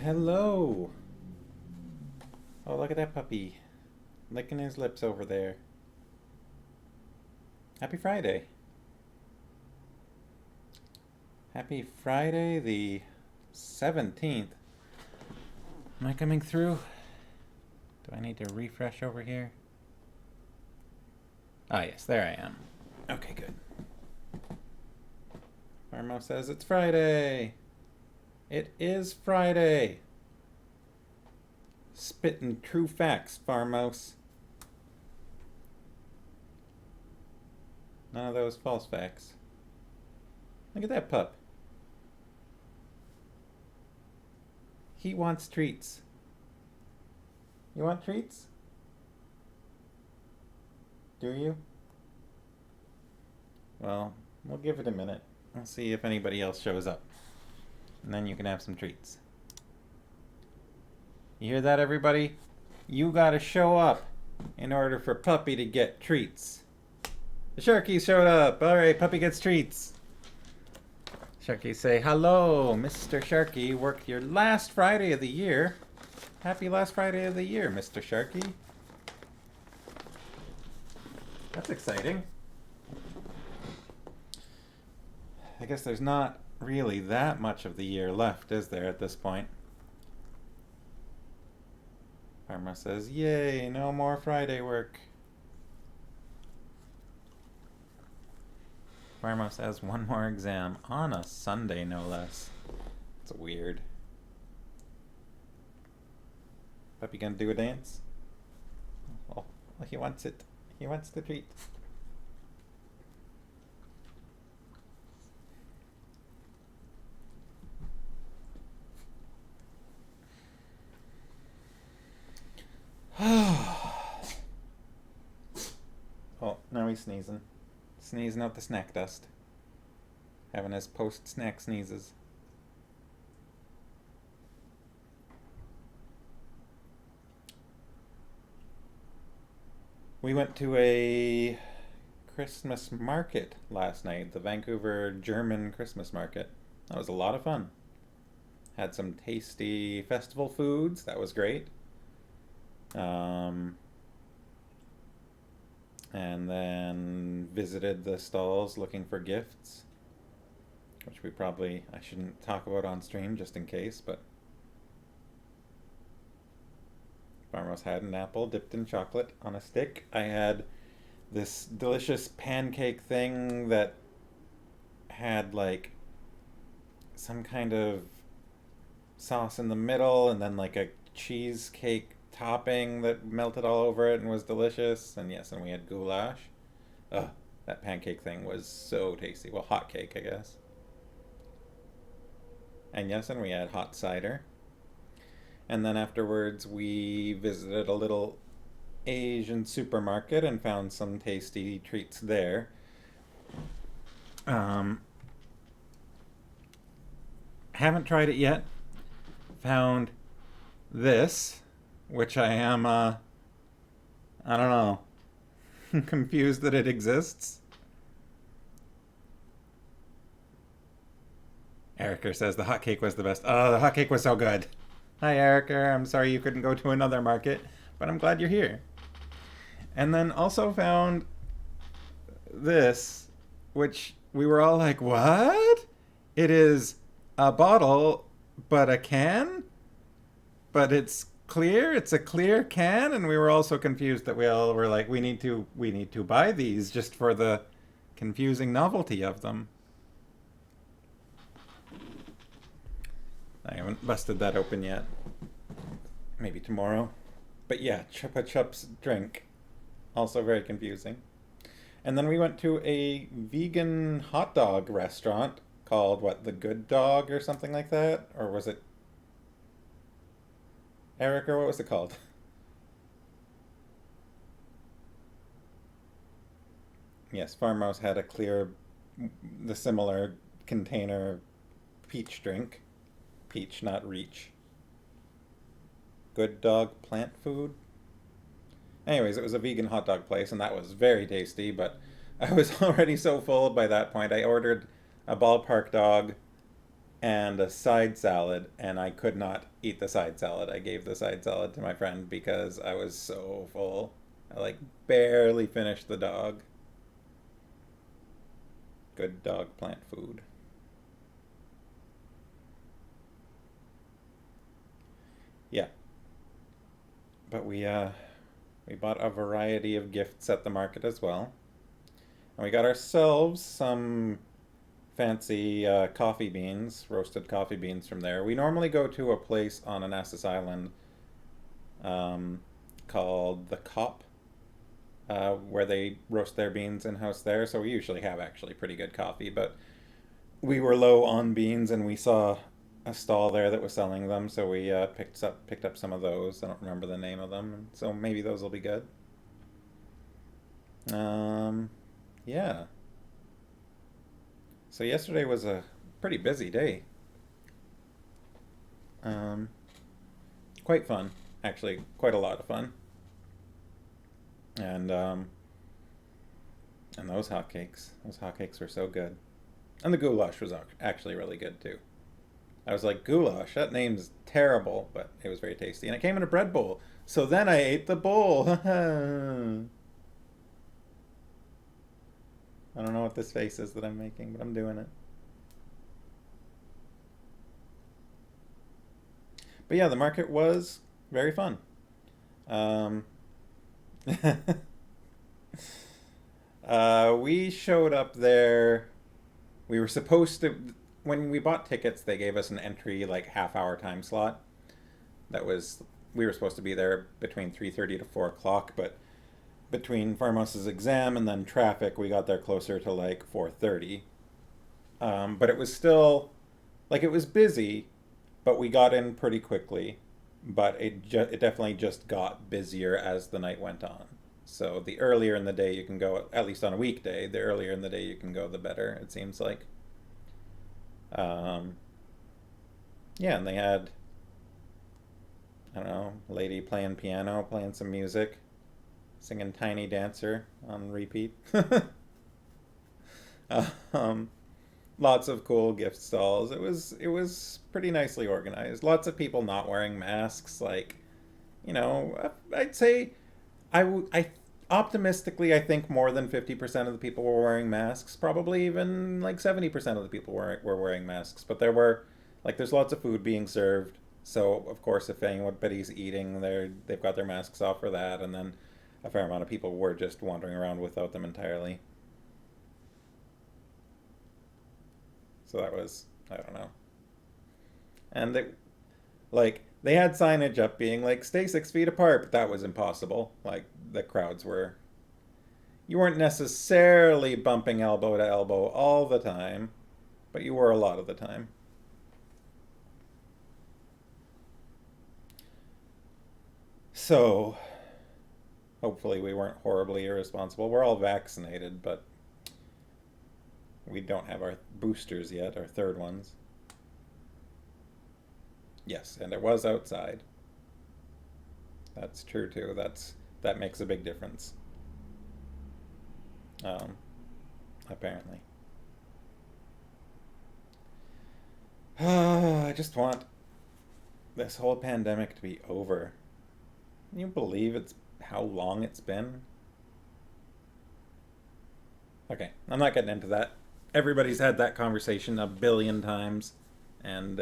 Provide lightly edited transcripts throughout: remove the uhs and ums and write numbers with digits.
Hello. Oh, look at that puppy. Licking his lips over there. Happy Friday. Happy Friday the 17th. Am I coming through? Do I need to refresh over here? Ah, yes, there I am. Okay, good. Armo says it's Friday. It is Friday. Spitting true facts, Farmouse. None of those false facts. Look at that pup. He wants treats. You want treats? Do you? Well, we'll give it a minute. We'll see if anybody else shows up. And then you can have some treats. You hear that, everybody? You gotta show up in order for Puppy to get treats. The Sharky showed up. Alright, Puppy gets treats. Sharky say, hello, Mr. Sharky. Worked your last Friday of the year. Happy last Friday of the year, Mr. Sharky. That's exciting. I guess there's not really that much of the year left, is there, at this point? Farmer says, yay, no more Friday work. Farmos has one more exam on a Sunday, no less. It's weird. Puppy gonna do a dance? Oh, he wants it. He wants the treat. Oh, now he's sneezing. Sneezing out the snack dust. Having his post-snack sneezes. We went to a Christmas market last night, the Vancouver German Christmas market. That was a lot of fun. Had some tasty festival foods. That was great. And then visited the stalls looking for gifts, which I shouldn't talk about on stream just in case, but Farmos had an apple dipped in chocolate on a stick. I had this delicious pancake thing that had like some kind of sauce in the middle and then like a cheesecake topping that melted all over it and was delicious. And yes, and we had goulash. Ugh, that pancake thing was so tasty. Well, hot cake, I guess. And yes, and we had hot cider. And then afterwards we visited a little Asian supermarket and found some tasty treats there. Haven't tried it yet. Found this, which I am, I don't know, confused that it exists. Erica says the hotcake was the best. Oh, the hotcake was so good. Hi, Erica. I'm sorry you couldn't go to another market, but I'm glad you're here. And then also found this, which we were all like, what? It is a bottle, but a can? But it's clear. It's a clear can, and we were also confused that we all were like, we need to buy these just for the confusing novelty of them. I haven't busted that open yet. Maybe tomorrow. But yeah, Chupa Chups drink. Also very confusing. And then we went to a vegan hot dog restaurant called, what, The Good Dog or something like that? Or was it Erica, what was it called? Yes, Farmhouse had the similar container peach drink. Peach, not Reach. Good Dog plant food. Anyways, it was a vegan hot dog place, and that was very tasty, but I was already so full by that point. I ordered a ballpark dog and a side salad, and I could not eat the side salad. I gave the side salad to my friend because I was so full. I like barely finished the dog. Good dog plant food. Yeah, but we bought a variety of gifts at the market as well, and we got ourselves some fancy coffee beans, roasted coffee beans from there. We normally go to a place on Annacis Island um, called the Cop, where they roast their beans in house there. So we usually have actually pretty good coffee, but we were low on beans and we saw a stall there that was selling them, so we picked up some of those. I don't remember the name of them, so maybe those will be good. Um, yeah. So yesterday was a pretty busy day. Um, Quite fun, actually, quite a lot of fun. And and those hotcakes were so good. And the goulash was actually really good too. I was like, goulash, that name's terrible, but it was very tasty. And it came in a bread bowl. So then I ate the bowl. I don't know what this face is that I'm making, but I'm doing it. But yeah, the market was very fun. Um, we showed up there. We were supposed to, when we bought tickets, they gave us an entry like half-hour time slot. That was we were supposed to be there between 3:30 to 4 o'clock, but between Farmhouse's exam and then traffic, we got there closer to like 4:30. But it was still like it was busy, but we got in pretty quickly. But it definitely just got busier as the night went on. So the earlier in the day you can go, at least on a weekday, the earlier in the day you can go, the better. It seems like. Um, yeah, and they had I don't know, a lady playing piano, playing some music, singing Tiny Dancer on repeat. um, Lots of cool gift stalls. It was pretty nicely organized. Lots of people not wearing masks. Like, I'd say I optimistically I think more than 50% of the people were wearing masks. Probably even like 70% of the people were wearing masks. But there's lots of food being served. So of course, if anybody's eating, they've got their masks off for that, and then a fair amount of people were just wandering around without them entirely. So that was, I don't know. And they had signage up being like stay 6 feet apart, but that was impossible. Like the crowds were, you weren't necessarily bumping elbow to elbow all the time, but you were a lot of the time. So hopefully we weren't horribly irresponsible. We're all vaccinated, but we don't have our boosters yet, our third ones. Yes, and it was outside. That's true too. That makes a big difference. Um, Apparently. I just want this whole pandemic to be over. Can you believe it's how long it's been? Okay, I'm not getting into that. Everybody's had that conversation a billion times, and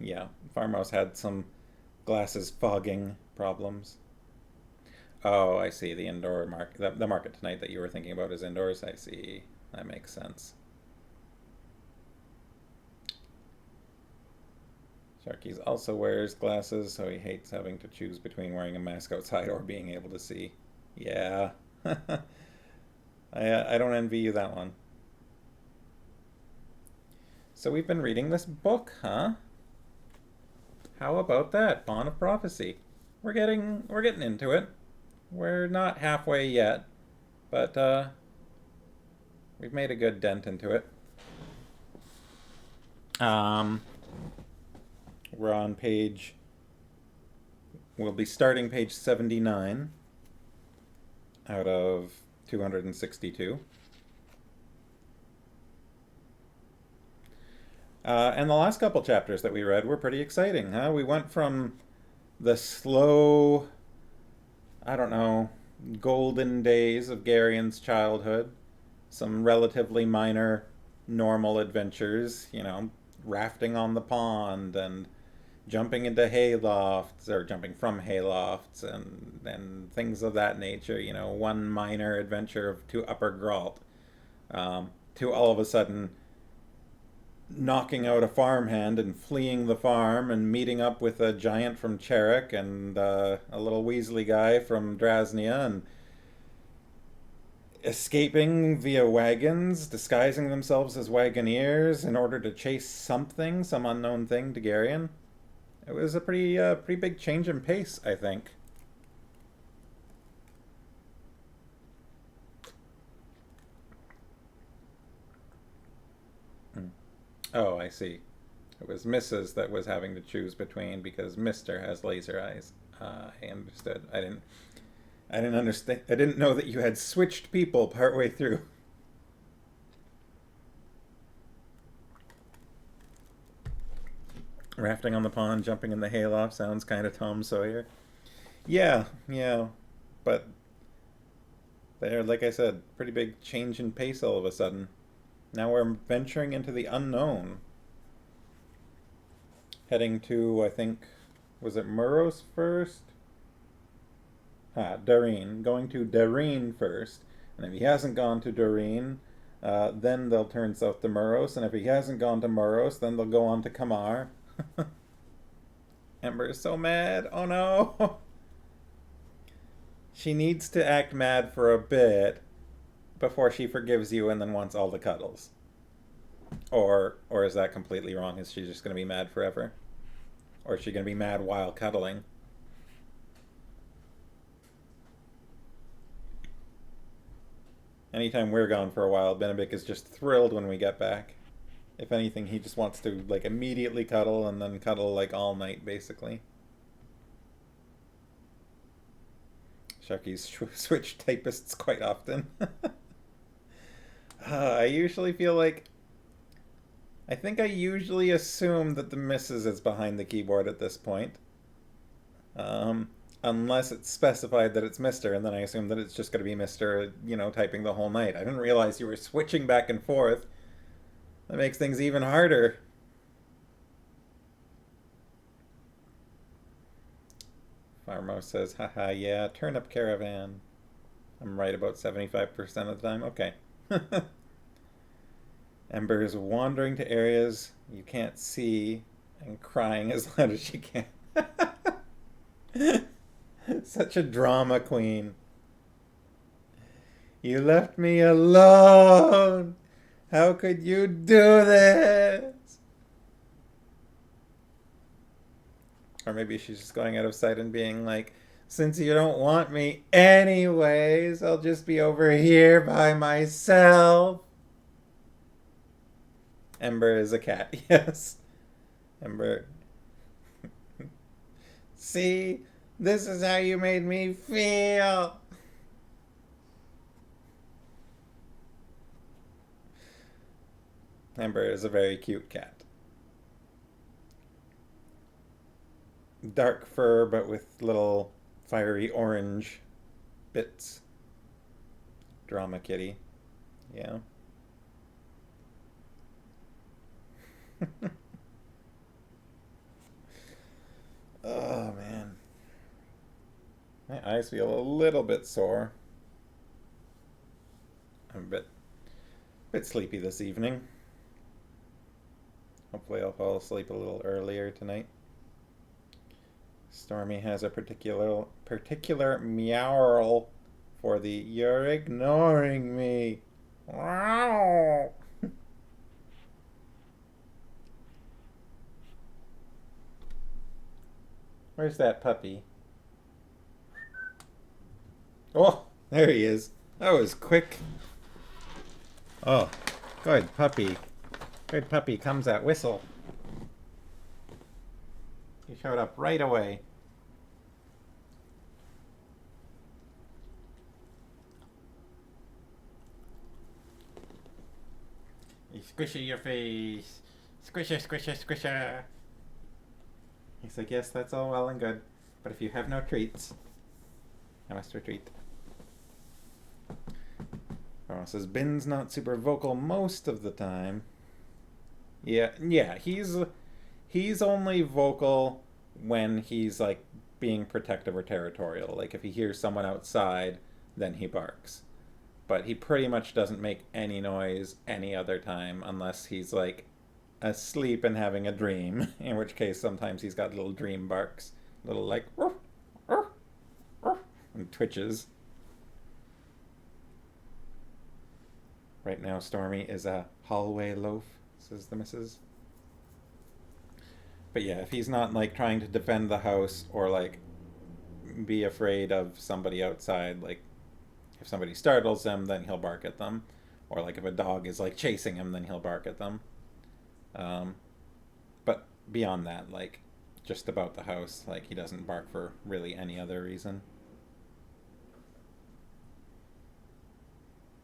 yeah, Farmhouse had some glasses fogging problems. Oh, I see. The indoor market, the market tonight that you were thinking about is indoors. I see. That makes sense. Sharky's also wears glasses, so he hates having to choose between wearing a mask outside or being able to see. Yeah. I don't envy you that one. So we've been reading this book, huh? How about that? Bond of Prophecy. We're getting into it. We're not halfway yet, but we've made a good dent into it. Um, we're on page. We'll be starting page 79 out of 262. And the last couple chapters that we read were pretty exciting, huh? We went from the slow, I don't know, golden days of Garion's childhood, some relatively minor, normal adventures, rafting on the pond and jumping into haylofts or jumping from haylofts and things of that nature. One minor adventure to Upper Gralt, to all of a sudden knocking out a farmhand and fleeing the farm and meeting up with a giant from Cherik and a little Weasley guy from Drasnia and escaping via wagons, disguising themselves as wagoneers in order to chase something, some unknown thing to Garion. It was a pretty big change in pace, I think. Oh, I see. It was Mrs. that was having to choose between because Mr. has laser eyes. I understood. I didn't understand. I didn't know that you had switched people partway through. Rafting on the pond, jumping in the hayloft sounds kind of Tom Sawyer. Yeah. But there, like I said, pretty big change in pace all of a sudden. Now we're venturing into the unknown. Heading to, I think, was it Muros first? Dareen. Going to Dareen first. And if he hasn't gone to Dareen, then they'll turn south to Muros. And if he hasn't gone to Muros, then they'll go on to Kamar. Ember is so mad. Oh no. She needs to act mad for a bit before she forgives you and then wants all the cuddles. Or is that completely wrong? Is she just going to be mad forever? Or is she going to be mad while cuddling? Anytime we're gone for a while, Benedict is just thrilled when we get back. If anything, he just wants to immediately cuddle and then cuddle all night, basically. Sharky's switch typists quite often. I usually feel I think I usually assume that the missus is behind the keyboard at this point. Unless it's specified that it's Mr., and then I assume that it's just going to be Mr., typing the whole night. I didn't realize you were switching back and forth. That makes things even harder. Farmo says, haha, yeah, turnip caravan. I'm right about 75% of the time. Okay. Ember is wandering to areas you can't see and crying as loud as she can. Such a drama queen. You left me alone. How could you do this? Or maybe she's just going out of sight and being since you don't want me anyways, I'll just be over here by myself. Ember is a cat, yes. Ember. See? This is how you made me feel. Ember is a very cute cat. Dark fur, but with little fiery orange bits. Drama kitty. Yeah. Oh, man. My eyes feel a little bit sore. I'm a bit sleepy this evening. Hopefully I'll fall asleep a little earlier tonight. Stormy has a particular meow for the "you're ignoring me." Wow. Where's that puppy? Oh, there he is. That was quick. Oh, good puppy. Good puppy comes at whistle. He showed up right away. Squishy your face. Squisher, squisher, squisher. He's like, yes, that's all well and good, but if you have no treats, I must retreat. Carl says, Bin's not super vocal most of the time. Yeah, he's only vocal when he's like being protective or territorial. Like if he hears someone outside, then he barks. But he pretty much doesn't make any noise any other time unless he's like asleep and having a dream, in which case sometimes he's got little dream barks, little like and twitches. Right now Stormy is a hallway loaf, says the missus. But yeah, if he's not like trying to defend the house or like be afraid of somebody outside, like if somebody startles him, then he'll bark at them, or like if a dog is like chasing him, then he'll bark at them. But beyond that, like just about the house, like he doesn't bark for really any other reason.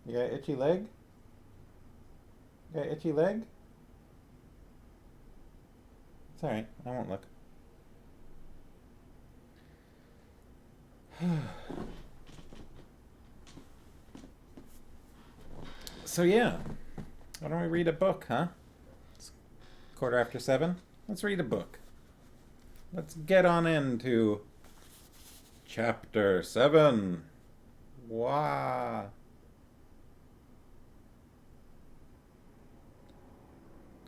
You got itchy leg? You got itchy leg? It's alright, I won't look. So yeah, why don't we read a book, huh? It's 7:15. Let's read a book. Let's get on into Chapter 7. Wow.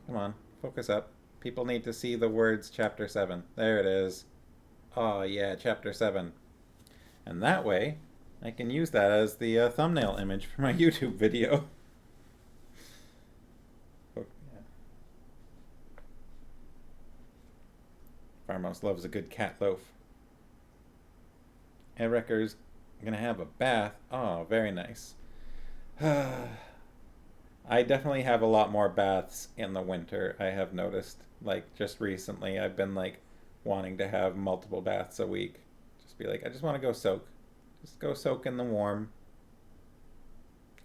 Come on, focus up. People need to see the words Chapter 7. There it is. Oh yeah, Chapter 7. And that way, I can use that as the thumbnail image for my YouTube video. Farmhouse loves a good cat loaf. Ereker's gonna have a bath. Oh, very nice. I definitely have a lot more baths in the winter, I have noticed. Like, just recently, I've been, like, wanting to have multiple baths a week. Just be like, I just want to go soak. Just go soak in the warm.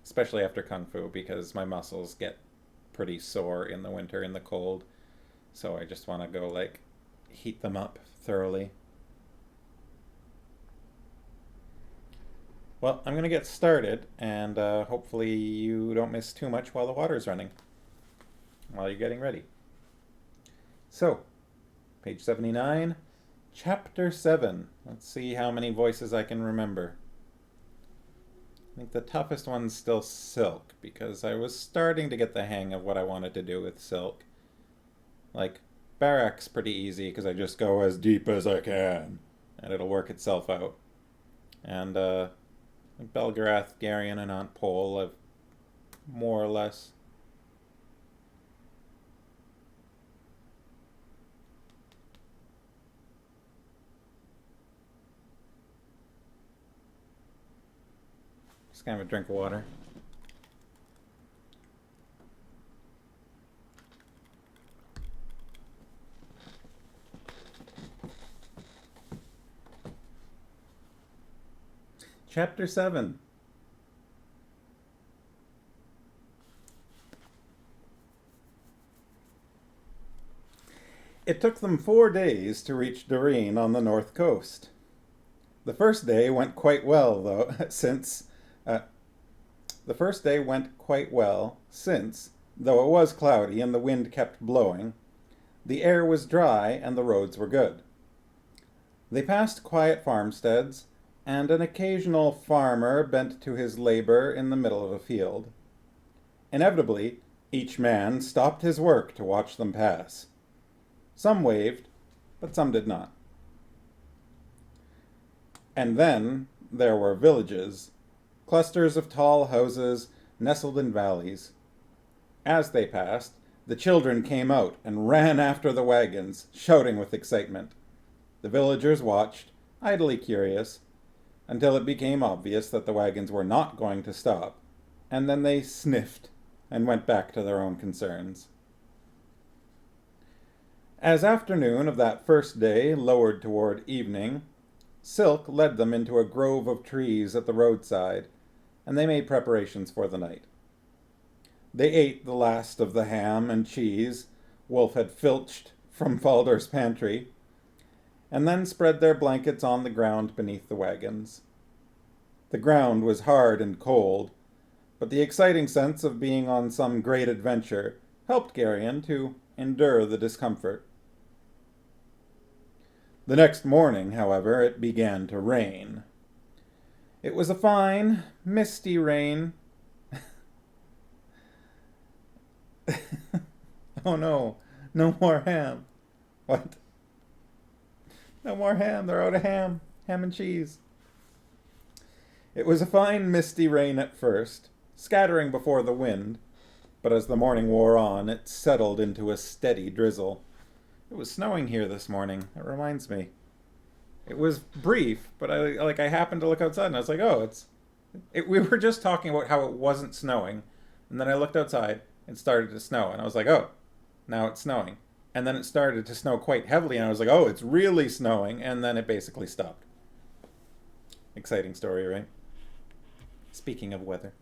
Especially after Kung Fu, because my muscles get pretty sore in the winter in the cold. So I just want to go, like, heat them up thoroughly. Well, I'm going to get started, and hopefully you don't miss too much while the water's running, while you're getting ready. So, page 79, Chapter 7. Let's see how many voices I can remember. I think the toughest one's still Silk, because I was starting to get the hang of what I wanted to do with Silk. Like, Barak's pretty easy, because I just go as deep as I can, and it'll work itself out. And, Belgarath, Garion, and Aunt Pole have more or less. Just kind of a drink of water. Chapter 7. It took them 4 days to reach Doreen on the north coast. The first day went quite well, though, since, though it was cloudy and the wind kept blowing, the air was dry and the roads were good. They passed quiet farmsteads, and an occasional farmer bent to his labor in the middle of a field. Inevitably, each man stopped his work to watch them pass. Some waved, but some did not. And then there were villages, clusters of tall houses nestled in valleys. As they passed, the children came out and ran after the wagons, shouting with excitement. The villagers watched, idly curious, until it became obvious that the wagons were not going to stop, and then they sniffed and went back to their own concerns. As afternoon of that first day lowered toward evening, Silk led them into a grove of trees at the roadside, and they made preparations for the night. They ate the last of the ham and cheese, Wolf had filched from Faldor's pantry, and then spread their blankets on the ground beneath the wagons. The ground was hard and cold, but the exciting sense of being on some great adventure helped Geryon to endure the discomfort. The next morning, however, it began to rain. It was a fine, misty rain. Oh no, no more ham. What? No more ham, they're out of ham. Ham and cheese. It was a fine, misty rain at first, scattering before the wind, but as the morning wore on, it settled into a steady drizzle. It was snowing here this morning. It reminds me. It was brief, but I happened to look outside and I was like, oh, we were just talking about how it wasn't snowing, and then I looked outside and it started to snow, and I was like, oh, now it's snowing. And then it started to snow quite heavily, and I was like, oh, it's really snowing, and then it basically stopped. Exciting story, right? Speaking of weather.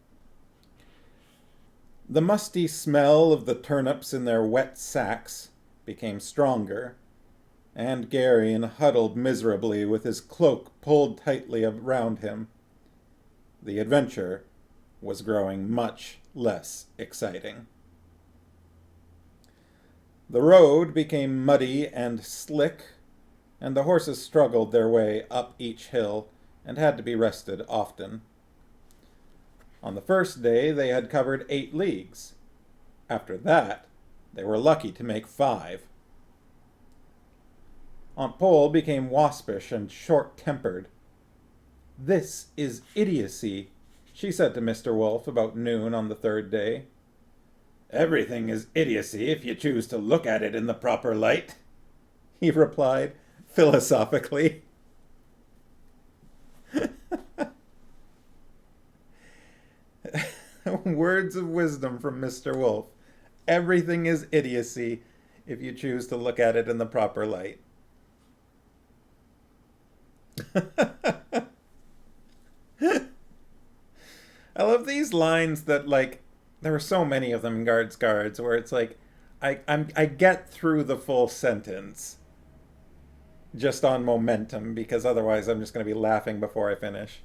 The musty smell of the turnips in their wet sacks became stronger, and Geryon huddled miserably with his cloak pulled tightly around him. The adventure was growing much less exciting. The road became muddy and slick, and the horses struggled their way up each hill and had to be rested often. On the first day they had covered 8 leagues. After that, they were lucky to make 5. Aunt Pole became waspish and short-tempered. "This is idiocy," she said to Mr. Wolf about noon on the 3rd day. "Everything is idiocy if you choose to look at it in the proper light," he replied philosophically. Words of wisdom from Mr. Wolf. Everything is idiocy if you choose to look at it in the proper light. I love these lines that, like, there were so many of them in Guards, where it's like, I get through the full sentence just on momentum, because otherwise I'm just going to be laughing before I finish.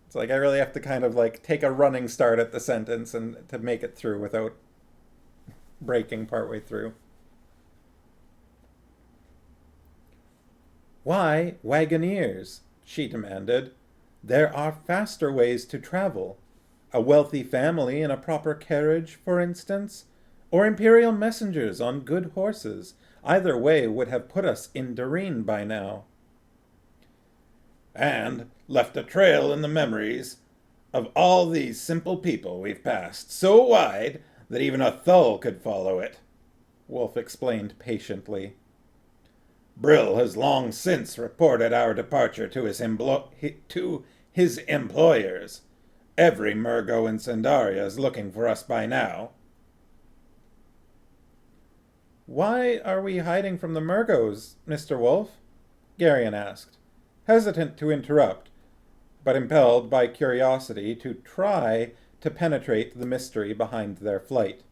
It's like I really have to kind of like take a running start at the sentence and to make it through without breaking partway through. "Why wagoneers?" she demanded. "There are faster ways to travel. A wealthy family in a proper carriage, for instance, or imperial messengers on good horses. Either way would have put us in Dareen by now." "And left a trail in the memories of all these simple people we've passed, so wide that even a Thull could follow it," Wolf explained patiently. "Brill has long since reported our departure to his employers. Every Murgo in Sandaria is looking for us by now." "Why are we hiding from the Murgos, Mr. Wolf?" Geryon asked, hesitant to interrupt, but impelled by curiosity to try to penetrate the mystery behind their flight.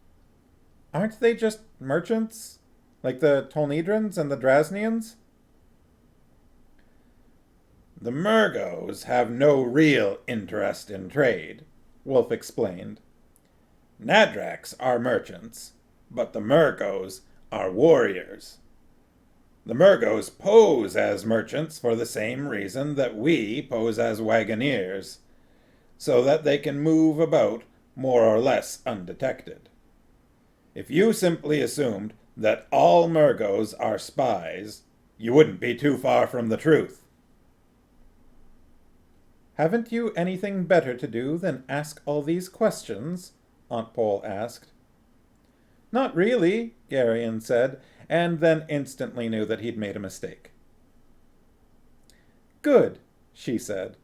"Aren't they just merchants? Like the Tolnedrans and the Drasnians?" "The Murgos have no real interest in trade," Wolf explained. "Nadraks are merchants, but the Murgos are warriors. The Murgos pose as merchants for the same reason that we pose as wagoneers, so that they can move about more or less undetected. If you simply assumed that all Murgos are spies, you wouldn't be too far from the truth." "Haven't you anything better to do than ask all these questions?" Aunt Pole asked. "Not really," Geryon said, and then instantly knew that he'd made a mistake. "Good," she said.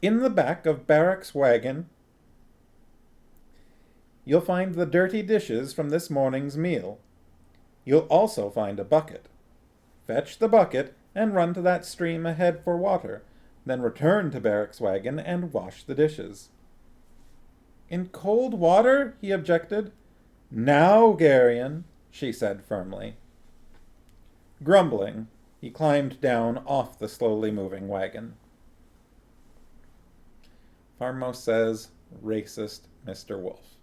"In the back of Barrack's wagon, you'll find the dirty dishes from this morning's meal. You'll also find a bucket. Fetch the bucket and run to that stream ahead for water, then return to Barrack's wagon and wash the dishes." "In cold water?" he objected. "Now, Geryon," she said firmly. Grumbling, he climbed down off the slowly moving wagon. Farmos says, racist Mr. Wolf.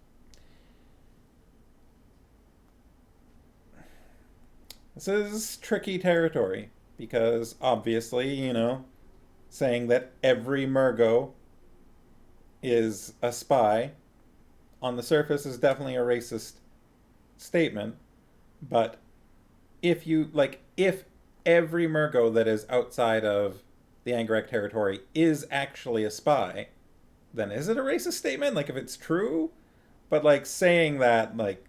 This is tricky territory because obviously, saying that every Murgo is a spy on the surface is definitely a racist statement, but if every Murgo that is outside of the Angarek territory is actually a spy, then is it a racist statement? Like, if it's true? But, like, saying that, like,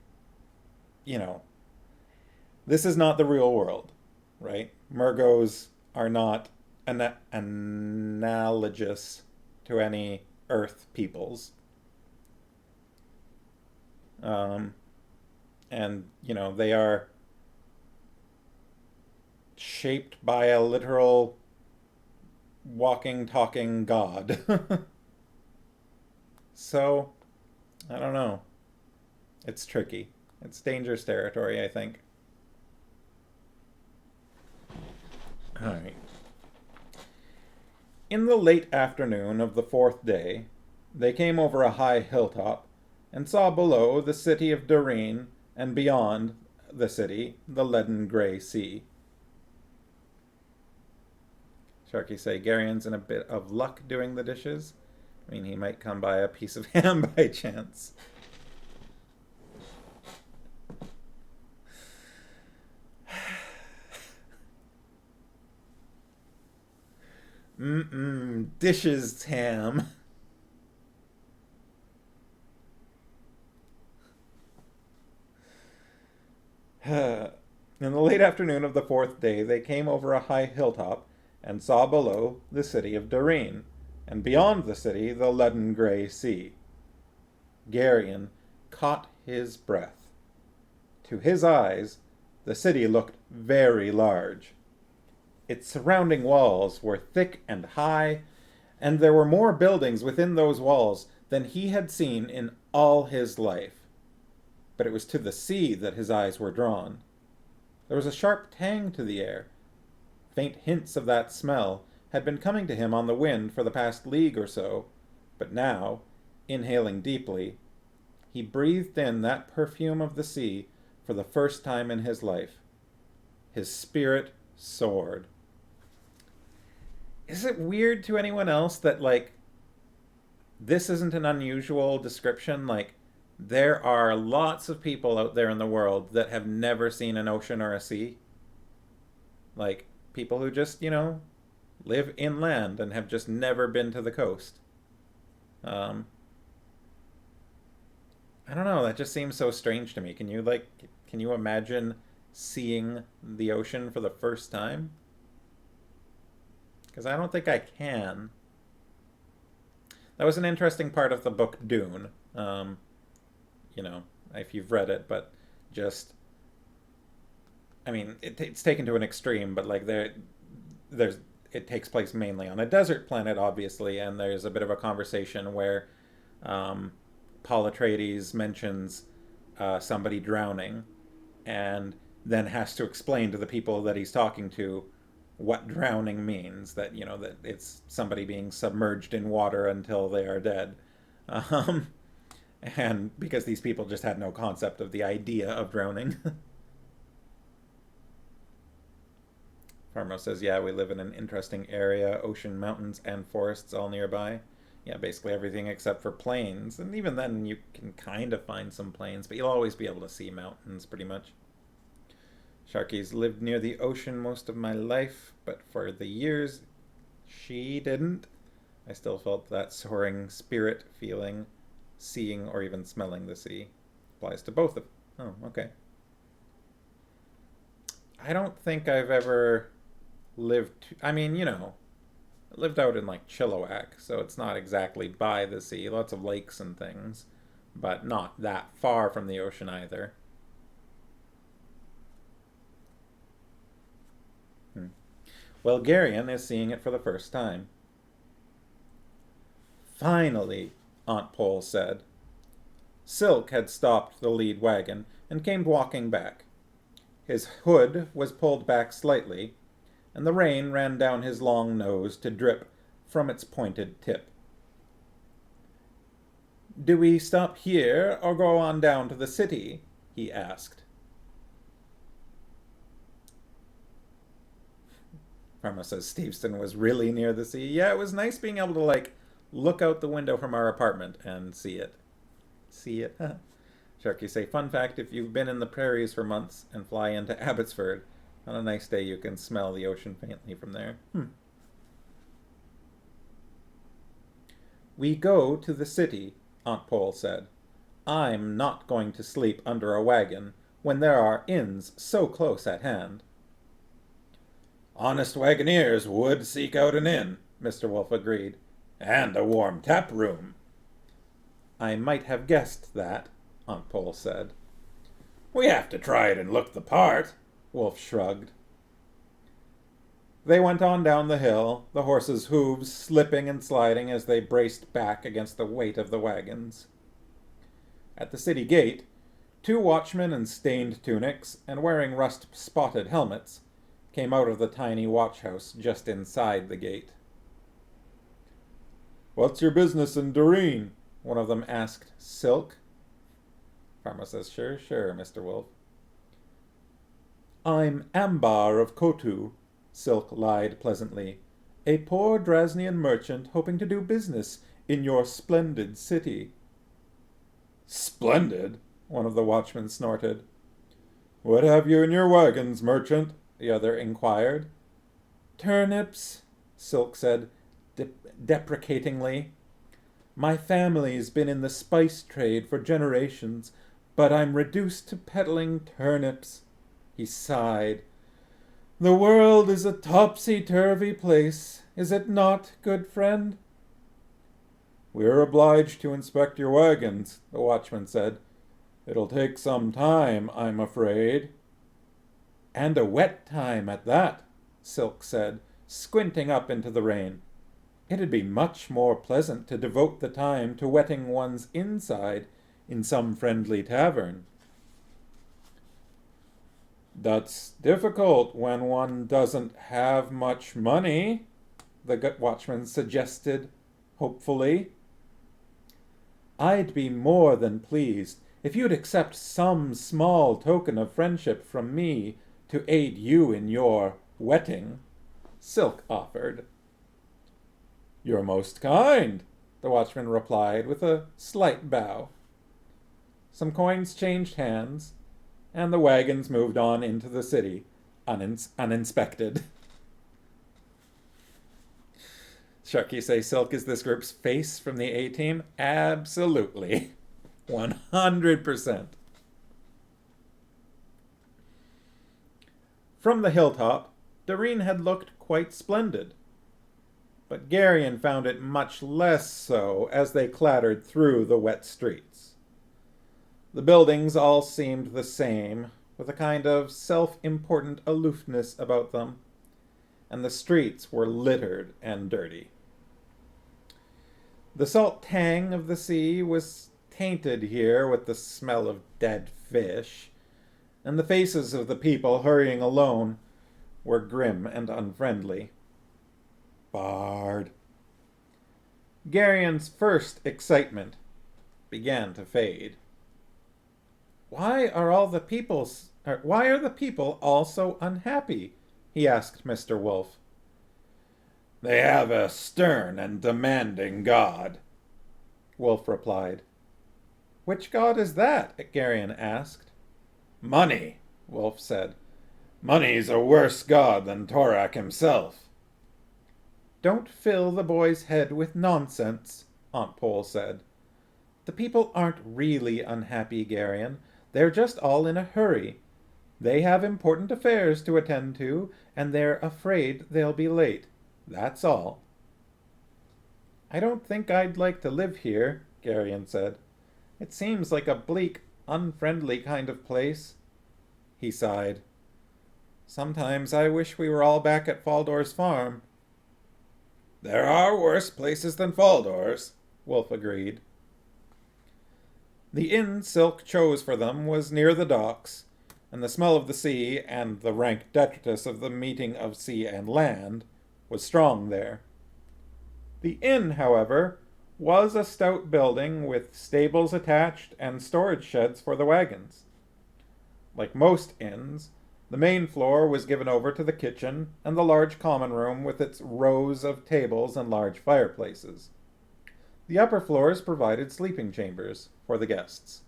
you know, this is not the real world, right? Murgos are not analogous to any Earth peoples. And, they are shaped by a literal walking, talking god. So, I don't know. It's tricky. It's dangerous territory, I think. Alright. In the late afternoon of the fourth day, they came over a high hilltop and saw below the city of Doreen and beyond the city the leaden grey sea. Sharky say Garion's in a bit of luck doing the dishes. I mean, he might come by a piece of ham by chance. Dishes ham. In the late afternoon of the fourth day, they came over a high hilltop and saw below the city of Doreen, and beyond the city the leaden grey sea. Garion caught his breath. To his eyes, the city looked very large. Its surrounding walls were thick and high, and there were more buildings within those walls than he had seen in all his life. But it was to the sea that his eyes were drawn. There was a sharp tang to the air. Faint hints of that smell had been coming to him on the wind for the past league or so, but now, inhaling deeply, he breathed in that perfume of the sea for the first time in his life. His spirit soared. Is it weird to anyone else that, like, this isn't an unusual description? Like, there are lots of people out there in the world that have never seen an ocean or a sea. Like, people who just, live inland and have just never been to the coast. I don't know, that just seems so strange to me. Can you imagine seeing the ocean for the first time? Because I don't think I can. That was an interesting part of the book Dune. If you've read it, but just, I mean, it's taken to an extreme, but like it takes place mainly on a desert planet, obviously, and there's a bit of a conversation where Paul Atreides mentions somebody drowning, and then has to explain to the people that he's talking to what drowning means. That that it's somebody being submerged in water until they are dead. And because these people just had no concept of the idea of drowning. Farmo says, yeah, we live in an interesting area, ocean, mountains, and forests all nearby. Yeah, basically everything except for plains. And even then, you can kind of find some plains, but you'll always be able to see mountains, pretty much. Sharky's lived near the ocean most of my life, but for the years she didn't, I still felt that soaring spirit feeling. Seeing or even smelling the sea. Applies to both of them. Oh, okay. I don't think I've ever lived... lived out in, like, Chilliwack, so it's not exactly by the sea. Lots of lakes and things, but not that far from the ocean either. Well, Garion is seeing it for the first time. Finally, Aunt Pole said. Silk had stopped the lead wagon and came walking back. His hood was pulled back slightly, and the rain ran down his long nose to drip from its pointed tip. "Do we stop here or go on down to the city?" he asked. Karma says Steveston was really near the sea. Yeah, it was nice being able to, look out the window from our apartment and see it. See it? Sharky say, fun fact, if you've been in the prairies for months and fly into Abbotsford, on a nice day you can smell the ocean faintly from there. We go to the city, Aunt Pole said. I'm not going to sleep under a wagon when there are inns so close at hand. Honest wagoneers would seek out an inn, Mr. Wolf agreed, and a warm tap room. I might have guessed that, Aunt Pole said. We have to try it and look the part, Wolf shrugged. They went on down the hill, the horses' hooves slipping and sliding as they braced back against the weight of the wagons. At the city gate, 2 watchmen in stained tunics and wearing rust-spotted helmets came out of the tiny watch-house just inside the gate. What's your business in Doreen? One of them asked Silk. Farmer says, sure, Mr. Wolf. I'm Ambar of Kotu, Silk lied pleasantly, a poor Drasnian merchant hoping to do business in your splendid city. Splendid, one of the watchmen snorted. What have you in your wagons, merchant? The other inquired. Turnips, Silk said deprecatingly. My family's been in the spice trade for generations, but I'm reduced to peddling turnips. He sighed. The world is a topsy-turvy place, is it not, good friend? We're obliged to inspect your wagons, the watchman said. It'll take some time, I'm afraid. And a wet time at that, Silk said, squinting up into the rain. It'd be much more pleasant to devote the time to wetting one's inside in some friendly tavern. That's difficult when one doesn't have much money, the watchman suggested hopefully. I'd be more than pleased if you'd accept some small token of friendship from me to aid you in your wetting, Silk offered. You're most kind, the watchman replied with a slight bow. Some coins changed hands, and the wagons moved on into the city, uninspected. Sharky say Silk is this group's face from the A-Team? Absolutely. 100%. From the hilltop, Doreen had looked quite splendid. But Garyon found it much less so as they clattered through the wet streets. The buildings all seemed the same, with a kind of self-important aloofness about them, and the streets were littered and dirty. The salt tang of the sea was tainted here with the smell of dead fish, and the faces of the people hurrying alone were grim and unfriendly. Bard. Garyon's first excitement began to fade. Why are the people all so unhappy? He asked Mr. Wolf. They have a stern and demanding god, Wolf replied. Which god is that? Garyon asked. Money, Wolf said. Money's a worse god than Torak himself. Don't fill the boy's head with nonsense, Aunt Pole said. The people aren't really unhappy, Garyon. They're just all in a hurry. They have important affairs to attend to, and they're afraid they'll be late. That's all. I don't think I'd like to live here, Garyon said. It seems like a bleak, unfriendly kind of place. He sighed. Sometimes I wish we were all back at Faldor's farm. There are worse places than Faldor's, Wolf agreed. The inn Silk chose for them was near the docks, and the smell of the sea and the rank detritus of the meeting of sea and land was strong there. The inn, however, was a stout building with stables attached and storage sheds for the wagons. Like most inns, the main floor was given over to the kitchen and the large common room with its rows of tables and large fireplaces. The upper floors provided sleeping chambers for the guests.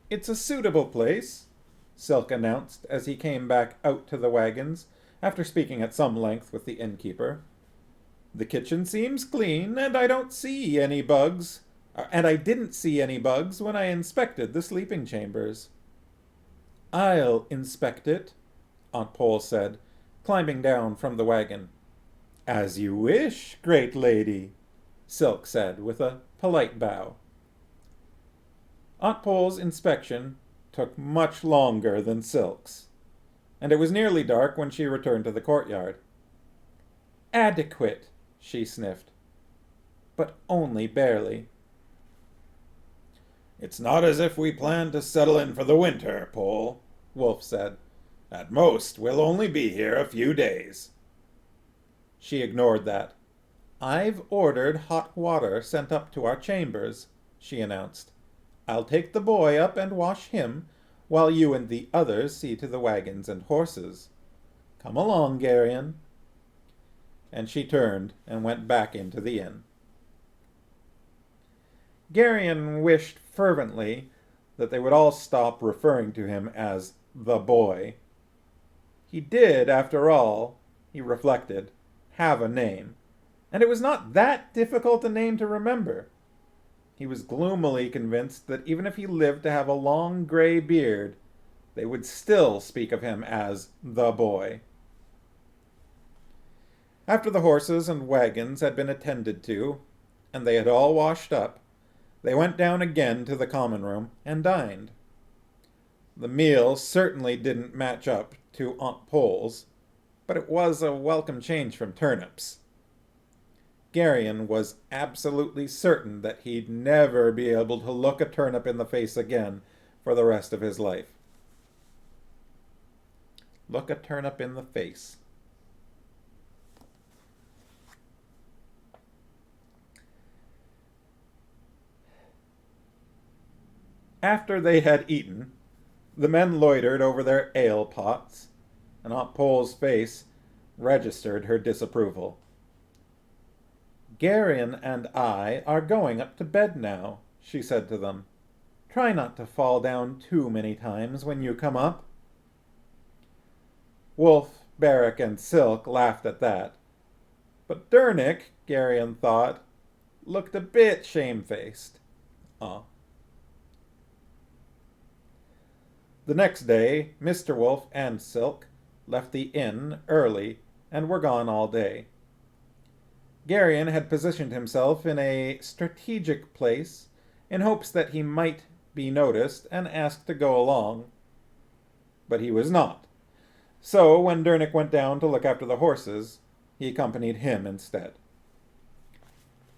"It's a suitable place," Silk announced as he came back out to the wagons after speaking at some length with the innkeeper. "The kitchen seems clean, and I don't see any bugs. And I didn't see any bugs when I inspected the sleeping chambers." "I'll inspect it," Aunt Pole said, climbing down from the wagon. "As you wish, great lady," Silk said with a polite bow. Aunt Pole's inspection took much longer than Silk's, and it was nearly dark when she returned to the courtyard. "Adequate," she sniffed, "but only barely." "It's not as if we planned to settle in for the winter, Pole," Wolf said. "At most, we'll only be here a few days." She ignored that. "I've ordered hot water sent up to our chambers," she announced. "I'll take the boy up and wash him, while you and the others see to the wagons and horses. Come along, Geryon." And she turned and went back into the inn. Geryon wished fervently that they would all stop referring to him as the boy. He did, after all, he reflected, have a name, and it was not that difficult a name to remember. He was gloomily convinced that even if he lived to have a long gray beard, they would still speak of him as the boy. After the horses and wagons had been attended to, and they had all washed up, they went down again to the common room and dined. The meal certainly didn't match up to Aunt Pole's, but it was a welcome change from turnips. Geryon was absolutely certain that he'd never be able to look a turnip in the face again for the rest of his life. Look a turnip in the face. After they had eaten, the men loitered over their ale pots, and Aunt Pole's face registered her disapproval. "Geryon and I are going up to bed now," she said to them. "Try not to fall down too many times when you come up." Wolf, Barrack, and Silk laughed at that, but Dernick, Geryon thought, looked a bit shamefaced. The next day, Mr. Wolf and Silk left the inn early and were gone all day. Geryon had positioned himself in a strategic place in hopes that he might be noticed and asked to go along. But he was not. So when Dernick went down to look after the horses, he accompanied him instead.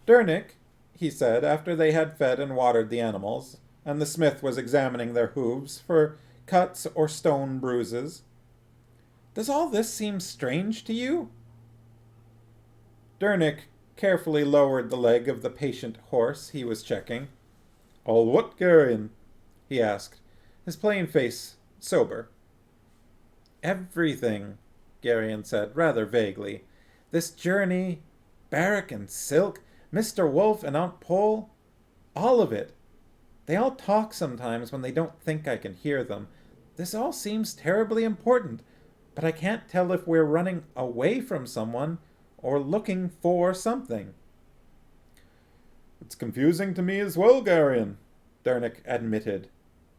"Dernick," he said after they had fed and watered the animals, and the smith was examining their hooves for cuts or stone bruises, "does all this seem strange to you?" Dernick carefully lowered the leg of the patient horse he was checking. "All what, Geryon?" he asked, his plain face sober. "Everything," Geryon said, rather vaguely. "This journey, Barrack and Silk, Mr. Wolf and Aunt Pole, all of it. They all talk sometimes when they don't think I can hear them. This all seems terribly important, but I can't tell if we're running away from someone or looking for something." "It's confusing to me as well, Geryon," Dernick admitted.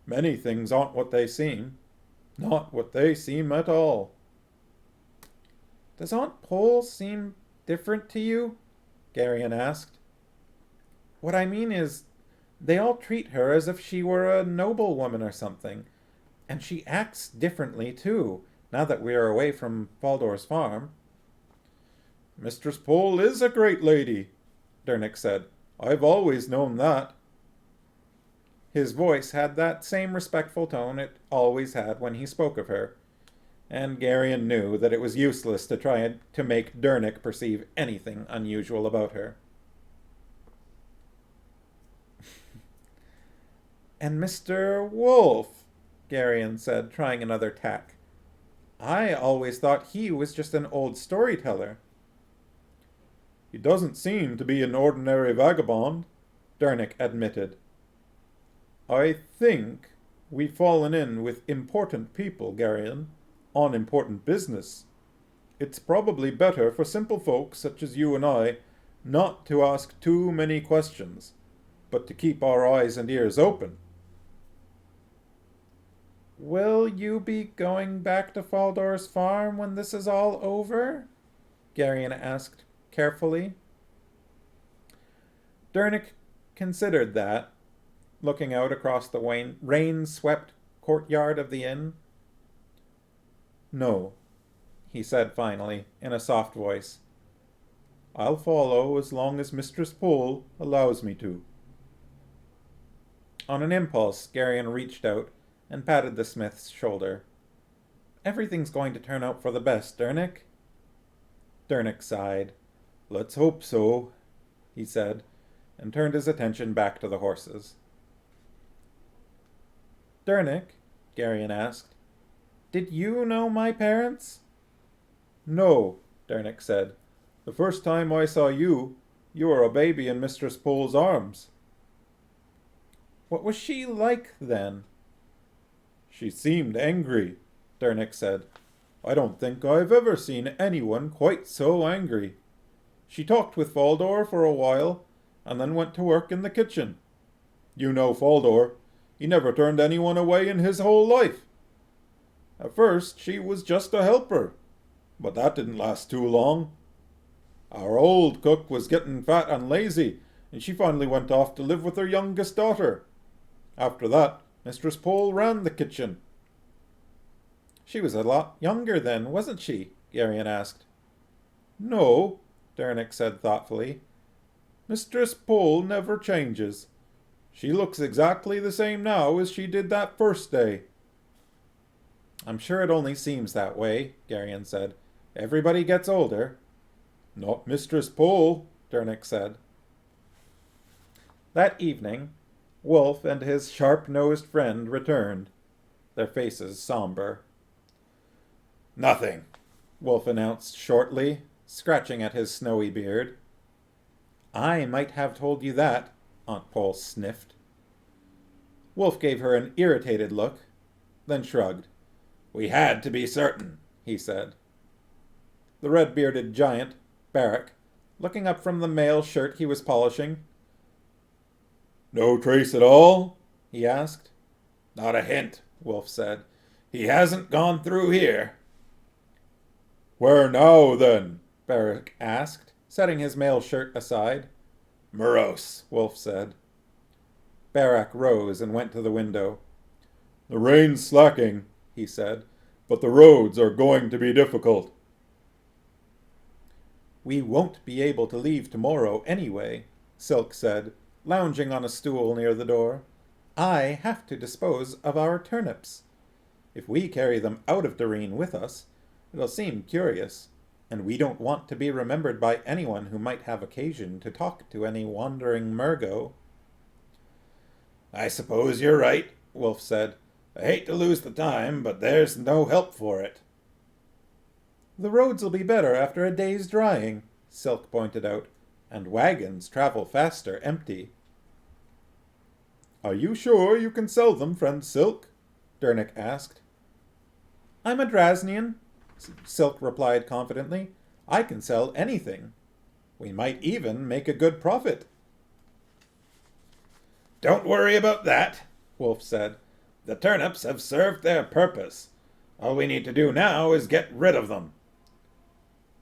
"Many things aren't what they seem. Not what they seem at all." "Does Aunt Pole seem different to you?" Geryon asked. "What I mean is, they all treat her as if she were a noblewoman or something. And she acts differently, too, now that we are away from Faldor's farm." "Mistress Pole is a great lady," Dernick said. "I've always known that." His voice had that same respectful tone it always had when he spoke of her, and Garion knew that it was useless to try to make Dernick perceive anything unusual about her. "And Mr. Wolf," Garion said, trying another tack. "I always thought he was just an old storyteller." "He doesn't seem to be an ordinary vagabond," Dernick admitted. "I think we've fallen in with important people, Garion, on important business. It's probably better for simple folks such as you and I not to ask too many questions, but to keep our eyes and ears open." "Will you be going back to Faldor's farm when this is all over?" Garion asked carefully. Dernick considered that, looking out across the rain-swept courtyard of the inn. "No," he said finally, in a soft voice. "I'll follow as long as Mistress Pole allows me to." On an impulse, Garion reached out and patted the smith's shoulder. "Everything's going to turn out for the best, Dernick." Dernick sighed. "Let's hope so," he said, and turned his attention back to the horses. "Dernick," Garion asked, "did you know my parents?" "No," Dernick said. "The first time I saw you, you were a baby in Mistress Pole's arms." "What was she like then?" "She seemed angry," Dernick said. "I don't think I've ever seen anyone quite so angry. She talked with Faldor for a while, and then went to work in the kitchen. You know Faldor. He never turned anyone away in his whole life. At first she was just a helper, but that didn't last too long. Our old cook was getting fat and lazy, and she finally went off to live with her youngest daughter. After that, Mistress Pole ran the kitchen." "She was a lot younger then, wasn't she?" Garion asked. "No," Dernick said thoughtfully. "Mistress Pole never changes. She looks exactly the same now as she did that first day." "I'm sure it only seems that way," Garion said. "Everybody gets older." "Not Mistress Pole," Dernick said. That evening, Wolf and his sharp-nosed friend returned, their faces somber. "Nothing," Wolf announced shortly, scratching at his snowy beard. "I might have told you that," Aunt Pole sniffed. Wolf gave her an irritated look, then shrugged. "We had to be certain," he said. The red-bearded giant, Barrack, looking up from the mail shirt he was polishing. "No trace at all?" he asked. "Not a hint," Wolf said. "He hasn't gone through here." "Where now, then?" Barrack asked, setting his mail shirt aside. "Morose," Wolf said. Barrack rose and went to the window. "The rain's slacking," he said, "but the roads are going to be difficult." "We won't be able to leave tomorrow anyway," Silk said, lounging on a stool near the door. "I have to dispose of our turnips. If we carry them out of Doreen with us, it'll seem curious, and we don't want to be remembered by anyone who might have occasion to talk to any wandering Murgo." "I suppose you're right," Wolf said. "I hate to lose the time, but there's no help for it." "The roads'll be better after a day's drying," Silk pointed out, "and wagons travel faster empty." "Are you sure you can sell them, friend Silk?" Dernick asked. "I'm a Drasnian," Silk replied confidently. "I can sell anything. We might even make a good profit." "Don't worry about that," Wolf said. "The turnips have served their purpose. All we need to do now is get rid of them."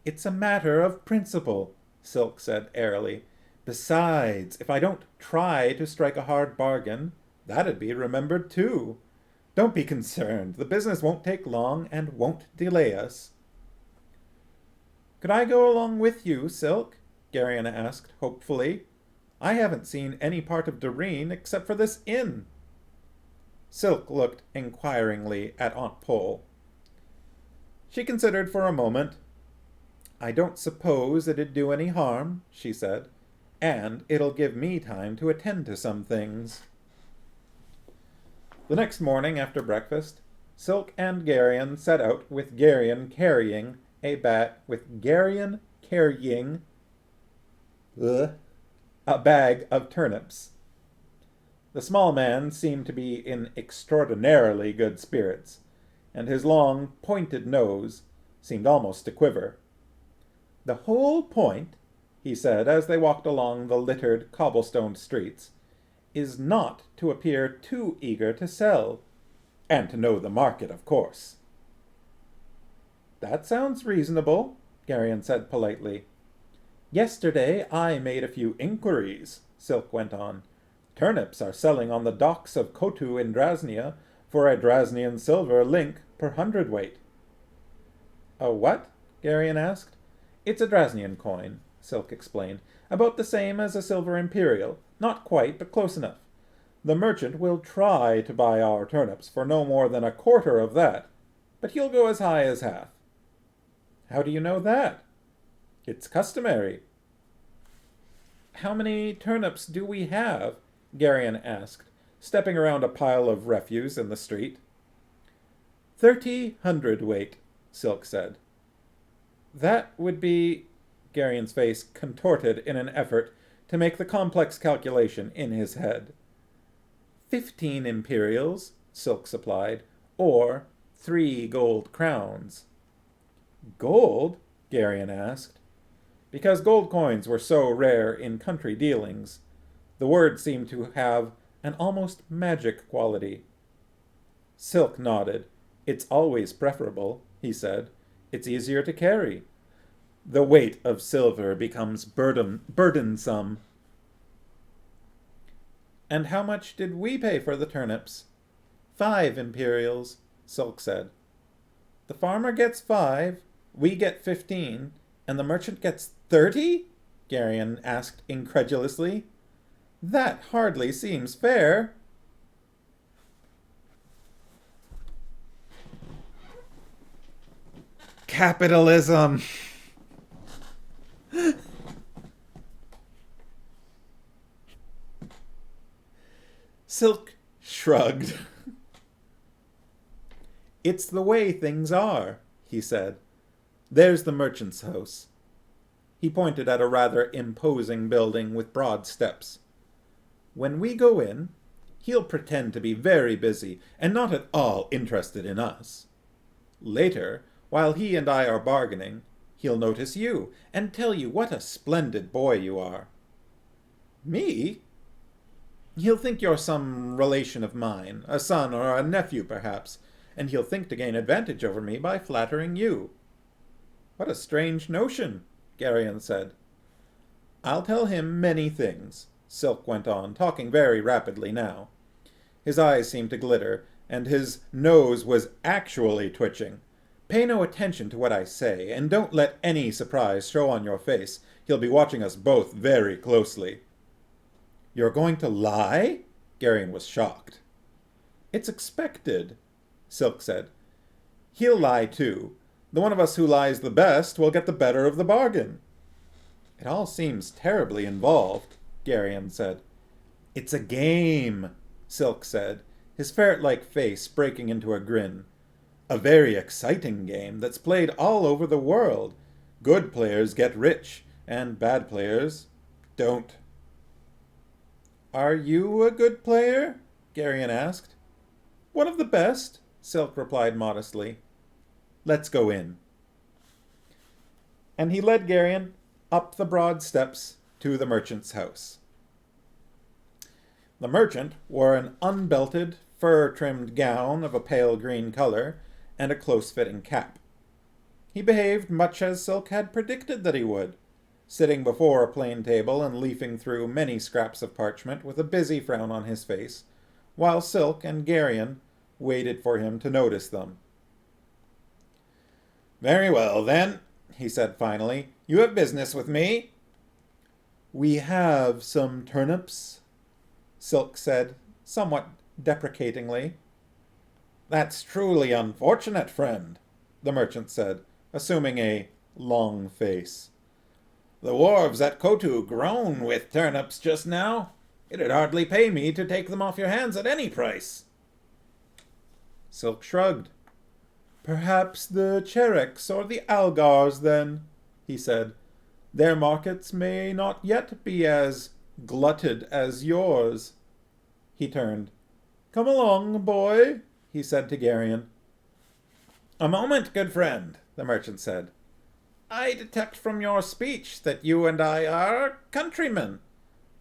"It's a matter of principle," Silk said airily. "Besides, if I don't try to strike a hard bargain, that'd be remembered too. Don't be concerned. The business won't take long and won't delay us." "Could I go along with you, Silk?" Garion asked hopefully. "I haven't seen any part of Doreen except for this inn." Silk looked inquiringly at Aunt Pole. She considered for a moment. "I don't suppose it'd do any harm," she said, "and it'll give me time to attend to some things." The next morning after breakfast, Silk and Geryon set out with Geryon carrying a bag of turnips. The small man seemed to be in extraordinarily good spirits, and his long, pointed nose seemed almost to quiver. "The whole point," he said as they walked along the littered, cobblestoned streets, "is not to appear too eager to sell, and to know the market, of course." "That sounds reasonable," Geryon said politely. "Yesterday I made a few inquiries," Silk went on. "Turnips are selling on the docks of Kotu in Drasnia for a Drasnian silver link per hundredweight." "A what?" Geryon asked. "It's a Drasnian coin," Silk explained. "About the same as a silver imperial. Not quite, but close enough. The merchant will try to buy our turnips for no more than a quarter of that, but he'll go as high as half." "How do you know that?" "It's customary." "How many turnips do we have?" Geryon asked, stepping around a pile of refuse in the street. 30 hundredweight, Silk said. "That would be—" Geryon's face contorted in an effort to make the complex calculation in his head. 15 imperials, Silk supplied, or 3 gold crowns. "Gold?" Geryon asked. Because gold coins were so rare in country dealings, the word seemed to have an almost magic quality. Silk nodded. "It's always preferable," he said. "It's easier to carry. The weight of silver becomes burdensome." "And how much did we pay for the turnips?" 5 imperials, Silk said. "The farmer gets 5, we get 15, and the merchant gets 30? Geryon asked incredulously. "That hardly seems fair." Capitalism! Silk shrugged. "It's the way things are," he said. "There's the merchant's house." He pointed at a rather imposing building with broad steps. "When we go in, he'll pretend to be very busy and not at all interested in us. Later, while he and I are bargaining, he'll notice you and tell you what a splendid boy you are." "Me?" "He'll think you're some relation of mine, a son or a nephew perhaps, and he'll think to gain advantage over me by flattering you." "What a strange notion," Geryon said. "I'll tell him many things," Silk went on, talking very rapidly now. His eyes seemed to glitter, and his nose was actually twitching. "Pay no attention to what I say, and don't let any surprise show on your face. He'll be watching us both very closely." "You're going to lie?" Geryon was shocked. "It's expected," Silk said. "He'll lie too. The one of us who lies the best will get the better of the bargain." "It all seems terribly involved," Geryon said. "It's a game," Silk said, his ferret-like face breaking into a grin. "A very exciting game that's played all over the world. Good players get rich, and bad players don't." "Are you a good player?" Geryon asked. "One of the best," Silk replied modestly. "Let's go in." And he led Geryon up the broad steps to the merchant's house. The merchant wore an unbelted, fur-trimmed gown of a pale green color and a close-fitting cap. He behaved much as Silk had predicted that he would, sitting before a plain table and leafing through many scraps of parchment with a busy frown on his face, while Silk and Geryon waited for him to notice them. "Very well, then," he said finally. "You have business with me." "We have some turnips," Silk said, somewhat deprecatingly. That's truly unfortunate, friend, the merchant said, assuming a long face. The wharves at Kotu groan with turnips just now. It'd hardly pay me to take them off your hands at any price. Silk shrugged. Perhaps the Chereks or the Algars, then, he said. Their markets may not yet be as glutted as yours. He turned. Come along, boy, he said to Geryon. A moment, good friend, the merchant said. I detect from your speech that you and I are countrymen.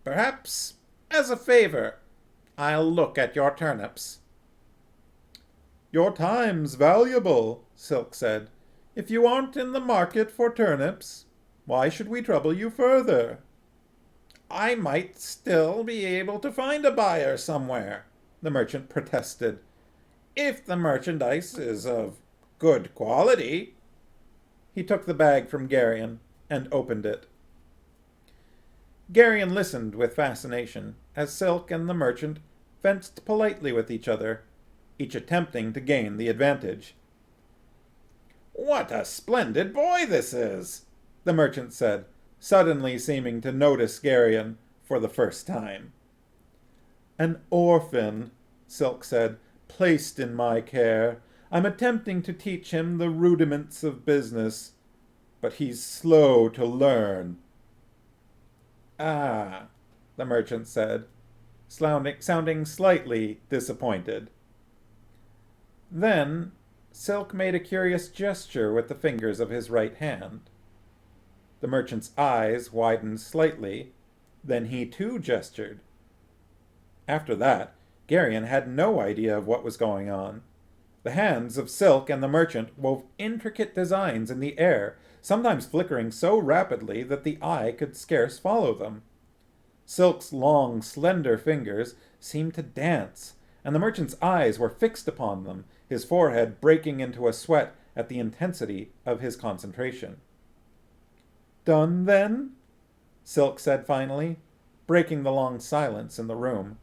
Perhaps, as a favor, I'll look at your turnips. Your time's valuable, Silk said. If you aren't in the market for turnips, why should we trouble you further? I might still be able to find a buyer somewhere, the merchant protested. If the merchandise is of good quality. He took the bag from Geryon and opened it. Geryon listened with fascination as Silk and the merchant fenced politely with each other, each attempting to gain the advantage. What a splendid boy this is, the merchant said, suddenly seeming to notice Geryon for the first time. An orphan, Silk said, placed in my care. I'm attempting to teach him the rudiments of business, but he's slow to learn. Ah, the merchant said, sounding slightly disappointed. Then Silk made a curious gesture with the fingers of his right hand. The merchant's eyes widened slightly, then he too gestured. After that, Geryon had no idea of what was going on. The hands of Silk and the merchant wove intricate designs in the air, sometimes flickering so rapidly that the eye could scarce follow them. Silk's long, slender fingers seemed to dance, and the merchant's eyes were fixed upon them, his forehead breaking into a sweat at the intensity of his concentration. Done, then? Silk said finally, breaking the long silence in the room.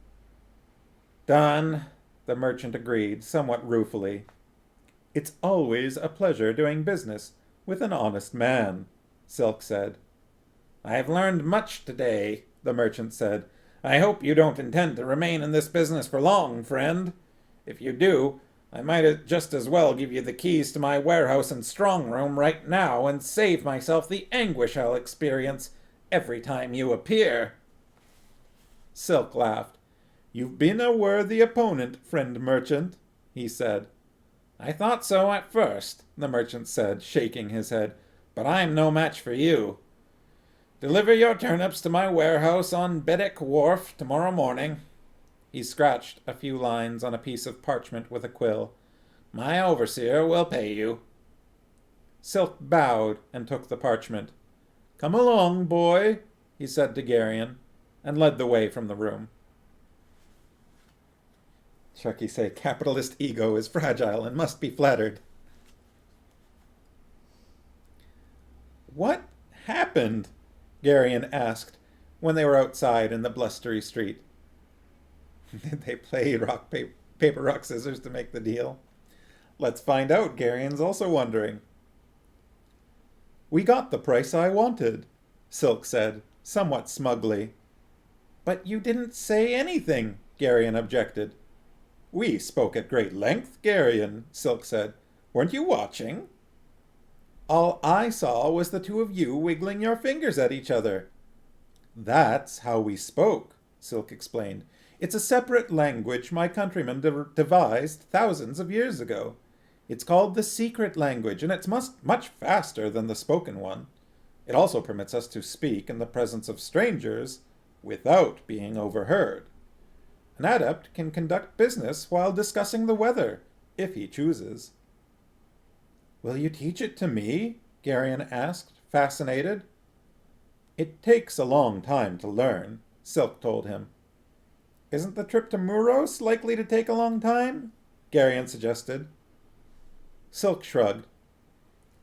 Done, the merchant agreed, somewhat ruefully. It's always a pleasure doing business with an honest man, Silk said. I've learned much today, the merchant said. I hope you don't intend to remain in this business for long, friend. If you do, I might just as well give you the keys to my warehouse and strong room right now and save myself the anguish I'll experience every time you appear. Silk laughed. You've been a worthy opponent, friend merchant, he said. I thought so at first, the merchant said, shaking his head, but I'm no match for you. Deliver your turnips to my warehouse on Bedek Wharf tomorrow morning. He scratched a few lines on a piece of parchment with a quill. My overseer will pay you. Silk bowed and took the parchment. Come along, boy, he said to Geryon, and led the way from the room. Chucky say, capitalist ego is fragile and must be flattered. What happened? Geryon asked when they were outside in the blustery street. Did they play rock, paper, rock, scissors to make the deal? Let's find out, Geryon's also wondering. We got the price I wanted, Silk said, somewhat smugly. But you didn't say anything, Geryon objected. We spoke at great length, Geryon, Silk said. Weren't you watching? All I saw was the two of you wiggling your fingers at each other. That's how we spoke, Silk explained. It's a separate language my countrymen devised thousands of years ago. It's called the secret language, and it's much faster than the spoken one. It also permits us to speak in the presence of strangers without being overheard. An adept can conduct business while discussing the weather, if he chooses. Will you teach it to me? Geryon asked, fascinated. It takes a long time to learn, Silk told him. Isn't the trip to Muros likely to take a long time? Geryon suggested. Silk shrugged.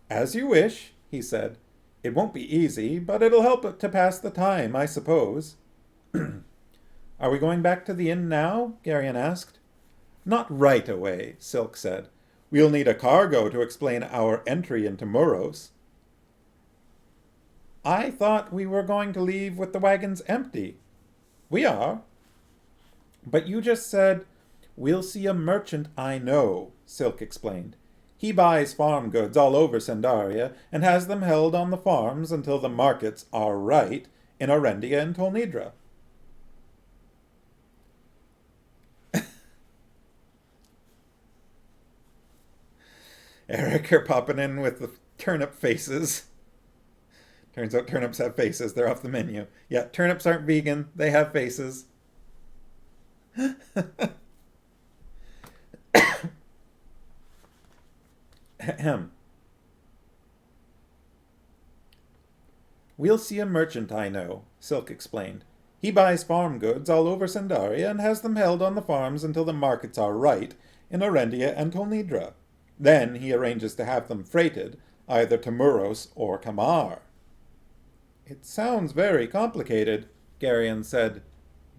As you wish, he said. It won't be easy, but it'll help to pass the time, I suppose. Are we going back to the inn now? Geryon asked. Not right away, Silk said. We'll need a cargo to explain our entry into Muros. I thought we were going to leave with the wagons empty. We are. But you just said, we'll see a merchant I know, Silk explained. He buys farm goods all over Sandaria and has them held on the farms until the markets are right in Arendia and Tolnidra. Eric are popping in with the turnip faces. Turns out turnips have faces. They're off the menu. Yeah, turnips aren't vegan. They have faces. Ahem. We'll see a merchant I know, Silk explained. He buys farm goods all over Sandaria and has them held on the farms until the markets are right in Arendia and Tolnidra. Then he arranges to have them freighted either to Muros or Kamar. It sounds very complicated, Garion said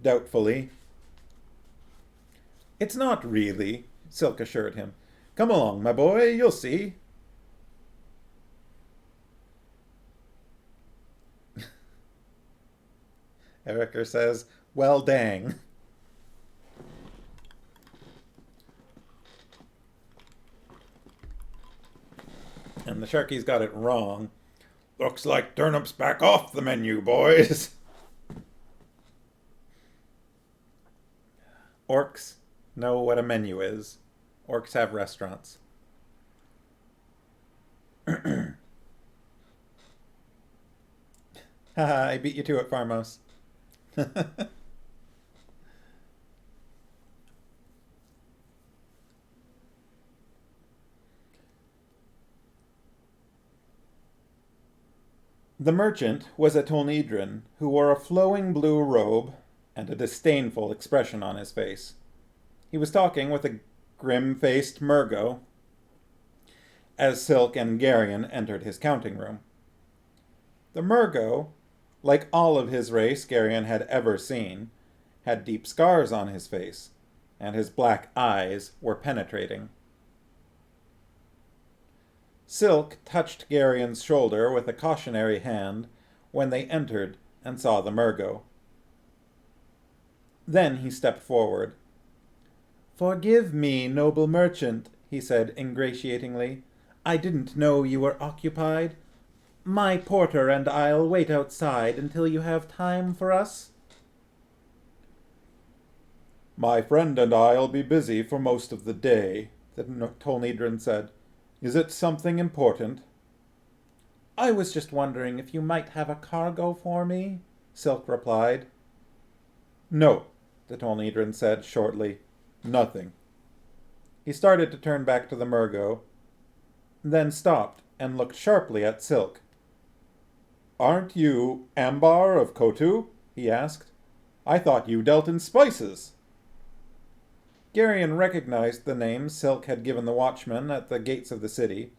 doubtfully. It's not really, Silk assured him. Come along, my boy, you'll see. Eriker says, well, dang. And the Sharky's got it wrong. Looks like turnips back off the menu, boys. Orcs know what a menu is. Orcs have restaurants. Haha, I beat you to it, Farmos. The merchant was a Tolnidran who wore a flowing blue robe and a disdainful expression on his face. He was talking with a grim-faced Murgo as Silk and Garion entered his counting room. The Murgo, like all of his race Garion had ever seen, had deep scars on his face, and his black eyes were penetrating. Silk touched Garion's shoulder with a cautionary hand when they entered and saw the Murgo. Then he stepped forward. "Forgive me, noble merchant," he said ingratiatingly. "I didn't know you were occupied. My porter and I'll wait outside until you have time for us." "My friend and I'll be busy for most of the day," the Tolnidran said. "Is it something important?" "I was just wondering if you might have a cargo for me," Silk replied. "No," the Tolnidran said shortly. "Nothing." He started to turn back to the Murgo, then stopped and looked sharply at Silk. "Aren't you Ambar of Kotu?" he asked. "I thought you dealt in spices." Garion recognized the name Silk had given the watchman at the gates of the city.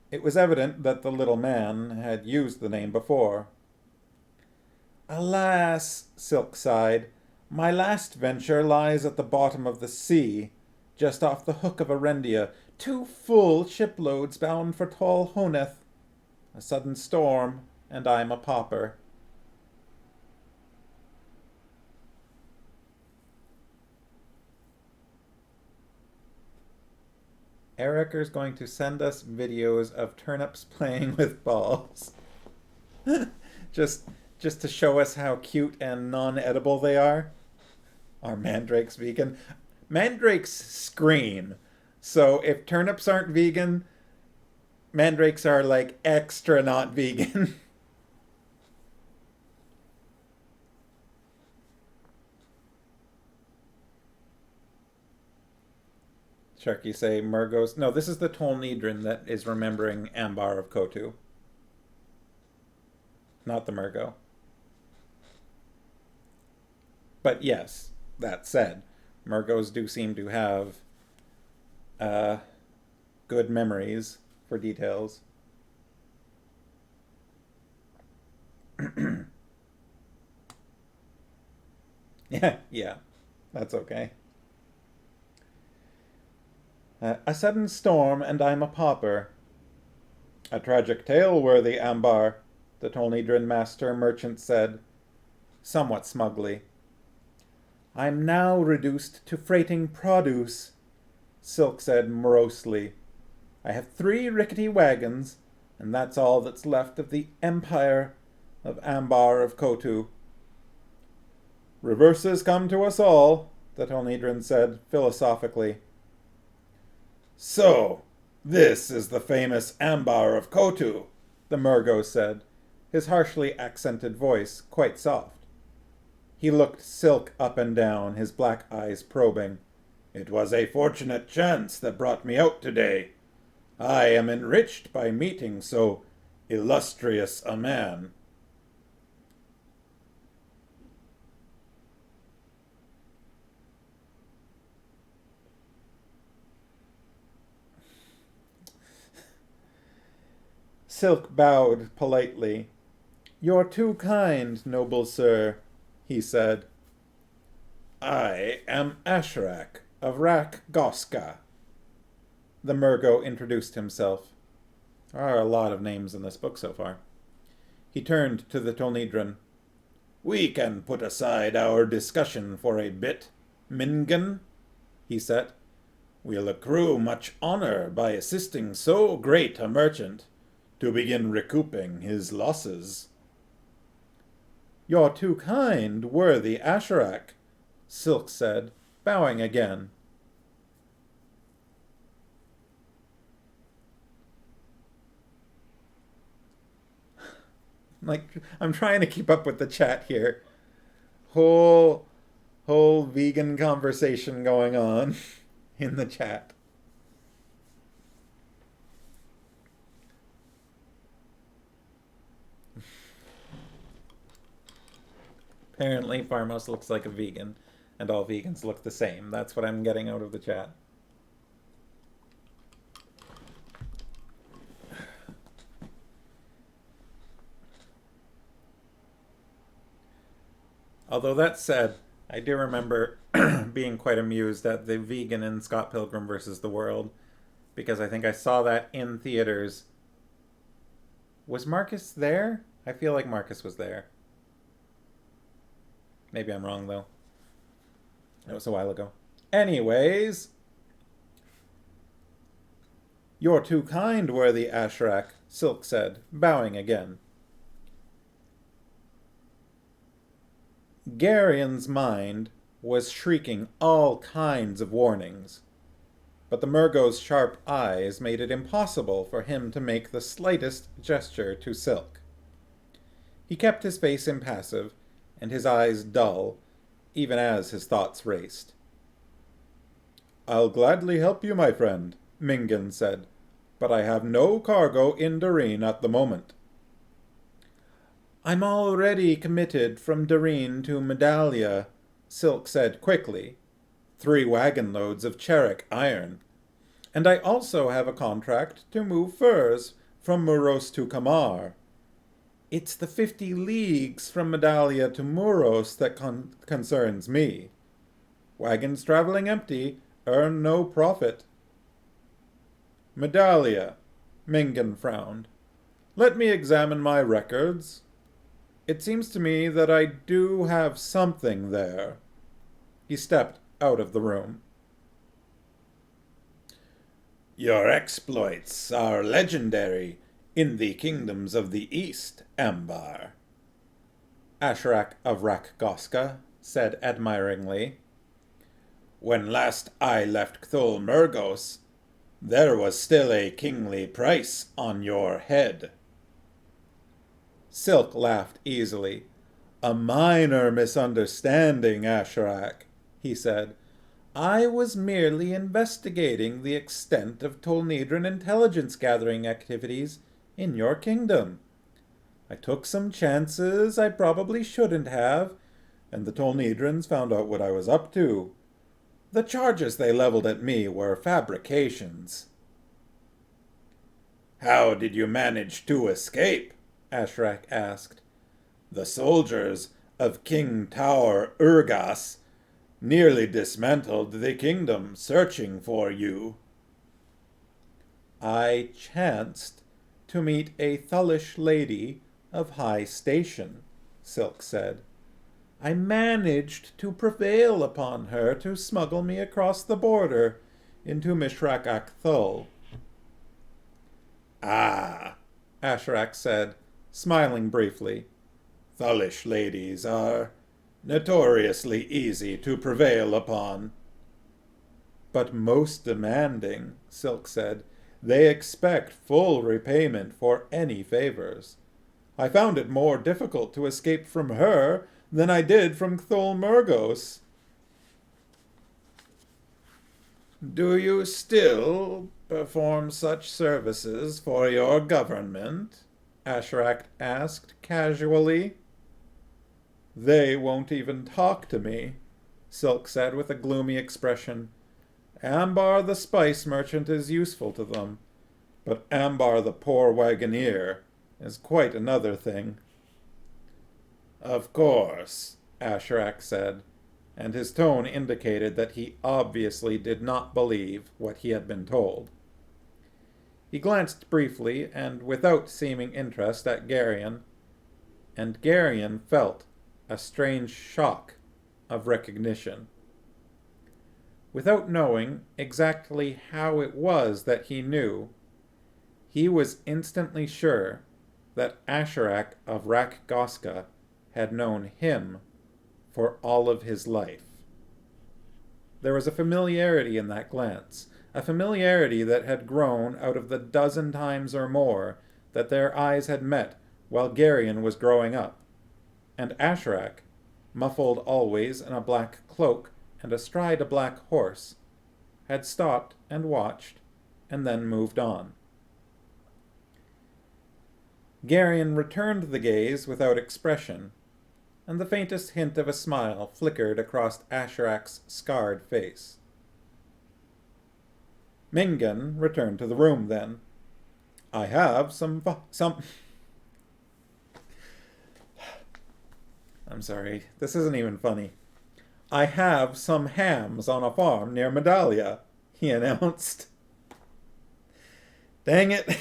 It was evident that the little man had used the name before. "Alas," Silk sighed, "my last venture lies at the bottom of the sea, just off the hook of Arendia, 2 full shiploads bound for Tol Honeth. A sudden storm, and I'm a pauper." Eriker's going to send us videos of turnips playing with balls. just to show us how cute and non-edible they are. Are mandrakes vegan? Mandrakes scream. So if turnips aren't vegan, mandrakes are like extra not vegan. Sharky say Murgos. No, this is the Tolnidran that is remembering Ambar of Kotu. Not the Murgo. But yes, that said, Murgos do seem to have good memories for details. Yeah, that's okay. A sudden storm, and I'm a pauper. A tragic tale, worthy Ambar, the Tolnedran master merchant said, somewhat smugly. I'm now reduced to freighting produce, Silk said morosely. I have 3 rickety wagons, and that's all that's left of the empire of Ambar of Kotu. Reverses come to us all, the Tolnedran said philosophically. So, this is the famous Ambar of Kotu, the Murgo said, his harshly accented voice quite soft. He looked Silk up and down, his black eyes probing. It was a fortunate chance that brought me out today. I am enriched by meeting so illustrious a man. Silk bowed politely. You're too kind, noble sir, he said. I am Asharak of Rak Goska. The Murgo introduced himself. There are a lot of names in this book so far. He turned to the Tolnedran. We can put aside our discussion for a bit, Mingan, he said. We'll accrue much honor by assisting so great a merchant to begin recouping his losses. You're too kind, worthy Asharak, Silk said, bowing again. I'm trying to keep up with the chat here. Whole vegan conversation going on in the chat. Apparently, Farmos looks like a vegan, and all vegans look the same. That's what I'm getting out of the chat. Although that said, I do remember being quite amused at the vegan in Scott Pilgrim vs. the World, because I think I saw that in theaters. Was Marcus there? I feel like Marcus was there. Maybe I'm wrong, though. It was a while ago. Anyways, you're too kind, worthy Asharak, Silk said, bowing again. Garion's mind was shrieking all kinds of warnings, but the Murgo's sharp eyes made it impossible for him to make the slightest gesture to Silk. He kept his face impassive, and his eyes dull, even as his thoughts raced. I'll gladly help you, my friend, Mingan said, but I have no cargo in Doreen at the moment. I'm already committed from Doreen to Medalia, Silk said quickly. 3 wagon loads of Cherik iron. And I also have a contract to move furs from Muros to Kamar. It's the 50 leagues from Medalia to Muros that concerns me. Wagons traveling empty earn no profit. Medalia, Mingan frowned. Let me examine my records. It seems to me that I do have something there. He stepped out of the room. Your exploits are legendary in the kingdoms of the East, Ambar, Asharak of Rak Goska said admiringly. When last I left Cthul Murgos, there was still a kingly price on your head. Silk laughed easily. A minor misunderstanding, Asharak, he said. I was merely investigating the extent of Tolnedran intelligence-gathering activities in your kingdom. I took some chances I probably shouldn't have, and the Tolnedrans found out what I was up to. The charges they leveled at me were fabrications. How did you manage to escape? Asharak asked. The soldiers of King Tower Urgas nearly dismantled the kingdom searching for you. I chanced to meet a thullish lady of high station, Silk said. I managed to prevail upon her to smuggle me across the border into Mishrak Thul. Ah, Asharak said, smiling briefly. Thullish ladies are notoriously easy to prevail upon. But most demanding, Silk said. They expect full repayment for any favors. I found it more difficult to escape from her than I did from Thul Murgos. Do you still perform such services for your government? Asharak asked casually. They won't even talk to me, Silk said with a gloomy expression. Ambar the spice merchant is useful to them, but Ambar the poor wagoner is quite another thing. Of course, Asharak said, and his tone indicated that he obviously did not believe what he had been told. He glanced briefly and without seeming interest at Geryon, and Geryon felt a strange shock of recognition. Without knowing exactly how it was that he knew, he was instantly sure that Asharak of Rak Goska had known him for all of his life. There was a familiarity in that glance, a familiarity that had grown out of the dozen times or more that their eyes had met while Geryon was growing up, and Asharak, muffled always in a black cloak and astride a black horse, had stopped and watched, and then moved on. Geryon returned the gaze without expression, and the faintest hint of a smile flickered across Asharak's scarred face. Mingan returned to the room then. I have some... I'm sorry, this isn't even funny. I have some hams on a farm near Medallia, he announced. Dang it.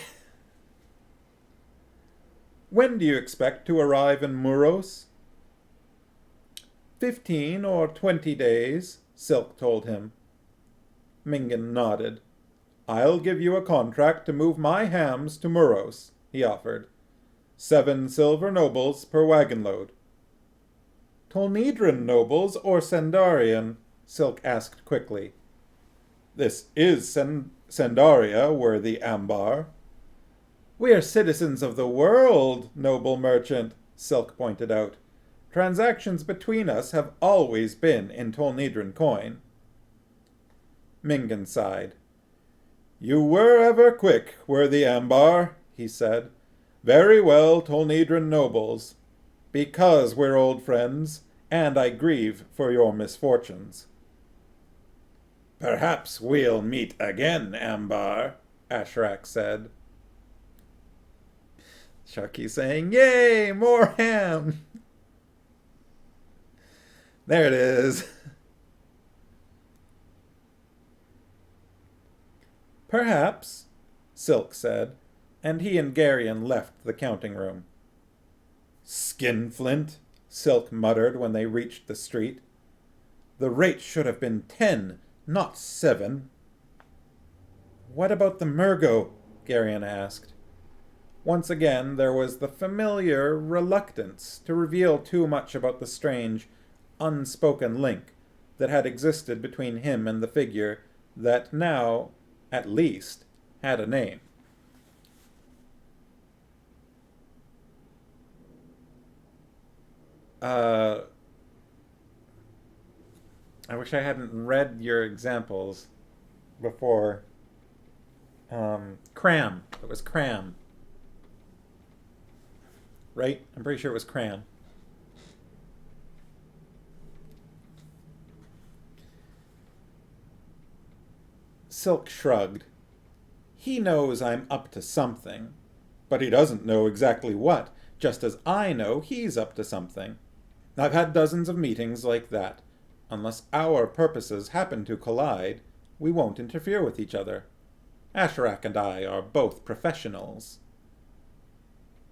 When do you expect to arrive in Muros? 15 or 20 days, Silk told him. Mingan nodded. I'll give you a contract to move my hams to Muros, he offered. 7 silver nobles per wagon load. Tolnedran nobles or Sendarian? Silk asked quickly. This is Sendaria, worthy Ambar. We are citizens of the world, noble merchant, Silk pointed out. Transactions between us have always been in Tolnedran coin. Mingan sighed. You were ever quick, worthy Ambar, he said. Very well, Tolnedran nobles. Because we're old friends, and I grieve for your misfortunes. Perhaps we'll meet again, Ambar, Asharak said. Sharky saying, yay, more ham! There it is. Perhaps, Silk said, and he and Geryon left the counting room. Skinflint, Silk muttered when they reached the street. The rate should have been 10, not 7. What about the Murgo? Geryon asked. Once again there was the familiar reluctance to reveal too much about the strange, unspoken link that had existed between him and the figure that now, at least, had a name. I wish I hadn't read your examples before. Cram. It was cram. Right? I'm pretty sure it was cram. Silk shrugged. He knows I'm up to something, but he doesn't know exactly what, just as I know he's up to something. I've had dozens of meetings like that. Unless our purposes happen to collide, we won't interfere with each other. Asharak and I are both professionals."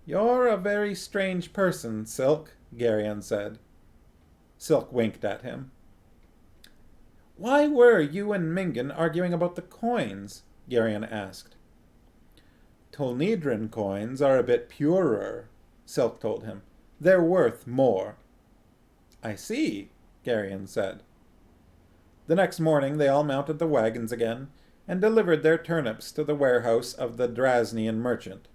"You're a very strange person, Silk," Geryon said. Silk winked at him. "Why were you and Mingan arguing about the coins?" Geryon asked. "Tolnedran coins are a bit purer," Silk told him. "They're worth more." "I see," Geryon said. The next morning they all mounted the wagons again and delivered their turnips to the warehouse of the Drasnian merchant.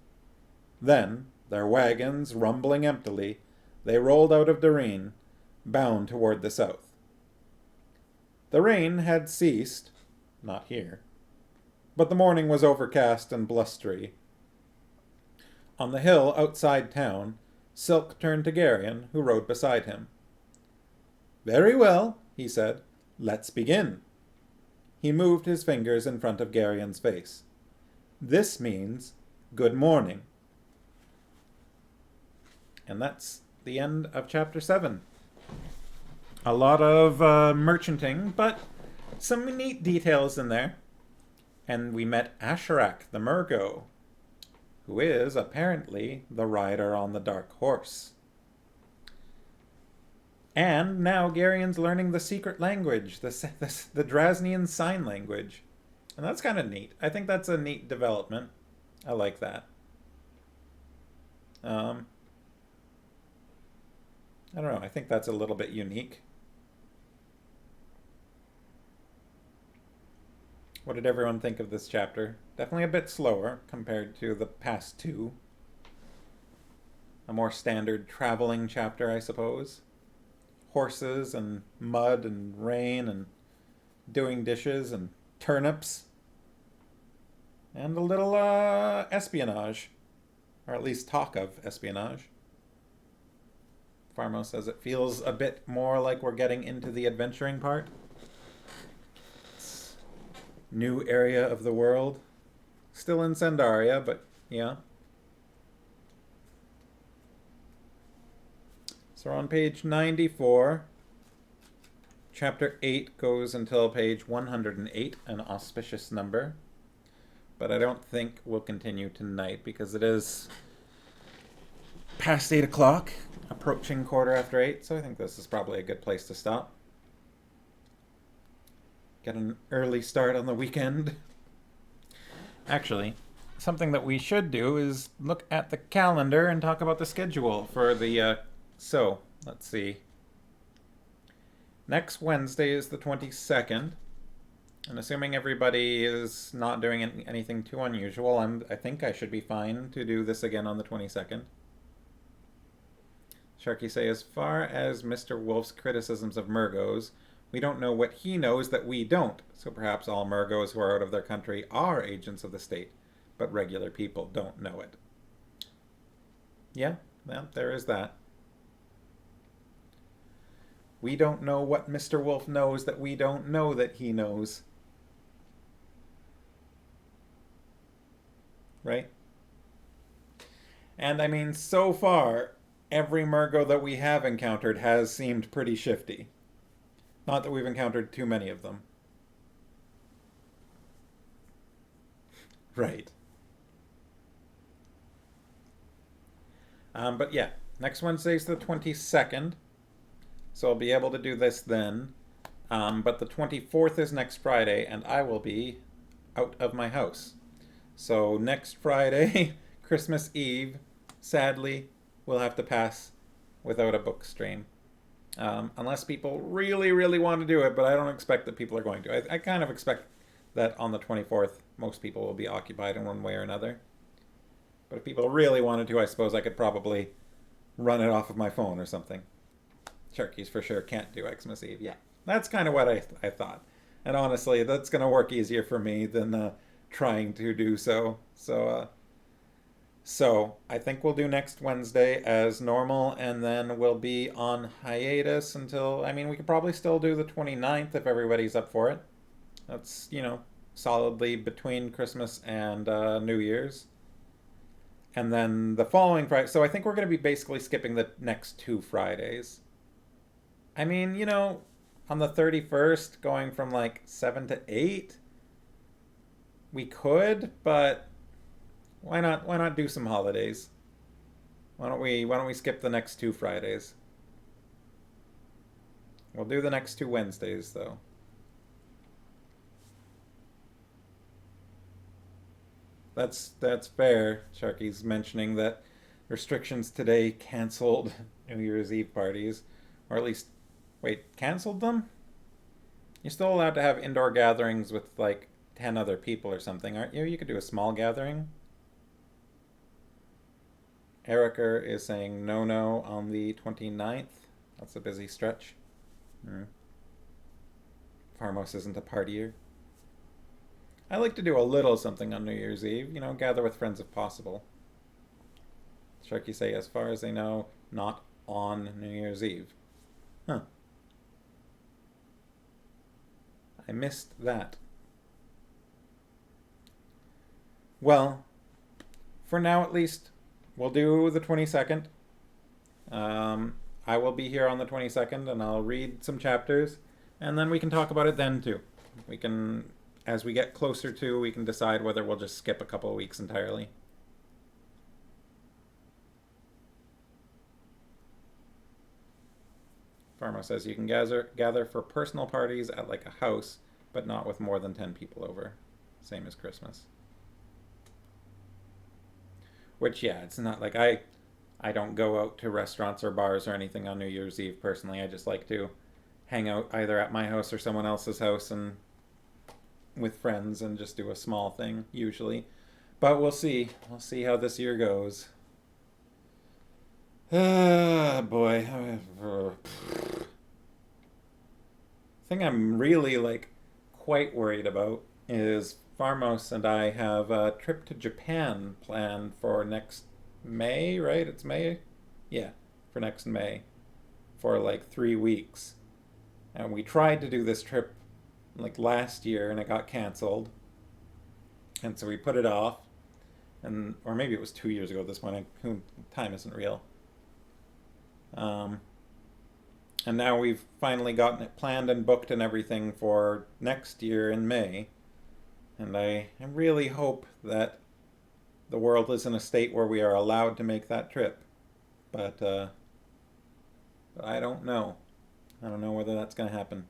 Then, their wagons rumbling emptily, they rolled out of Doreen, bound toward the south. The rain had ceased, not here, but the morning was overcast and blustery. On the hill outside town, Silk turned to Geryon, who rode beside him. "Very well," he said. "Let's begin." He moved his fingers in front of Geryon's face. "This means good morning." And that's the end of chapter 7. A lot of merchanting, but some neat details in there. And we met Asharak, the Murgo, who is apparently the rider on the dark horse. And now Geryon's learning the secret language, the Drasnian sign language. And that's kind of neat. I think that's a neat development. I like that. I don't know. I think that's a little bit unique. What did everyone think of this chapter? Definitely a bit slower compared to the past two. A more standard traveling chapter, I suppose. Horses and mud and rain and doing dishes and turnips. And a little espionage. Or at least talk of espionage. Farmo says it feels a bit more like we're getting into the adventuring part. It's new area of the world. Still in Sandaria, but yeah. So we're on page 94. Chapter 8 goes until page 108, an auspicious number. But I don't think we'll continue tonight because it is past 8 o'clock, approaching 8:15, so I think this is probably a good place to stop. Get an early start on the weekend. Actually, something that we should do is look at the calendar and talk about the schedule for the, so, let's see. Next Wednesday is the 22nd. And assuming everybody is not doing anything too unusual, I think I should be fine to do this again on the 22nd. Sharky say, as far as Mr. Wolf's criticisms of Murgos, we don't know what he knows that we don't. So perhaps all Murgos who are out of their country are agents of the state, but regular people don't know it. Yeah, well, there is that. We don't know what Mr. Wolf knows that we don't know that he knows. Right? And I mean, so far, every Murgo that we have encountered has seemed pretty shifty. Not that we've encountered too many of them. Right. But yeah, next Wednesday's the 22nd. So I'll be able to do this then. But the 24th is next Friday, and I will be out of my house. So next Friday, Christmas Eve, sadly, we'll have to pass without a book stream. Unless people really, really want to do it, but I don't expect that people are going to. I kind of expect that on the 24th, most people will be occupied in one way or another. But if people really wanted to, I suppose I could probably run it off of my phone or something. Sharkies for sure can't do Xmas Eve. Yeah, that's kind of what I thought. And honestly, that's going to work easier for me than trying to do so. So I think we'll do next Wednesday as normal, and then we'll be on hiatus until, I mean, we could probably still do the 29th if everybody's up for it. That's, solidly between Christmas and New Year's. And then the following Friday, so I think we're going to be basically skipping the next 2 Fridays. I mean, on the 31st, going from like 7 to 8, We could, but why not? Why not do some holidays? Why don't we skip the next 2 Fridays? We'll do the next 2 Wednesdays though. That's fair. Sharky's mentioning that restrictions today canceled New Year's Eve parties, or at least, wait, canceled them? You're still allowed to have indoor gatherings with like 10 other people or something, aren't you? You could do a small gathering. Erica is saying no on the 29th. That's a busy stretch. Mm. Farmos isn't a partier. I like to do a little something on New Year's Eve, gather with friends if possible. Sharky say, as far as they know, not on New Year's Eve. Huh. I missed that. Well, for now at least, we'll do the 22nd. I will be here on the 22nd and I'll read some chapters and then we can talk about it then too. We can, as we get closer to, we can decide whether we'll just skip a couple of weeks entirely. Pharma says you can gather for personal parties at like a house, but not with more than 10 people over. Same as Christmas. Which, yeah, it's not like I don't go out to restaurants or bars or anything on New Year's Eve personally. I just like to hang out either at my house or someone else's house and with friends and just do a small thing usually. But we'll see. We'll see how this year goes. Ah, boy. Thing I'm really like quite worried about is Farmos and I have a trip to Japan planned for next May, right? It's May? Yeah, for next May. For like 3 weeks. And we tried to do this trip like last year and it got canceled. And so we put it off. Or maybe it was 2 years ago at this point. Time isn't real. And now we've finally gotten it planned and booked and everything for next year in May. And I really hope that the world is in a state where we are allowed to make that trip. But I don't know. I don't know whether that's going to happen.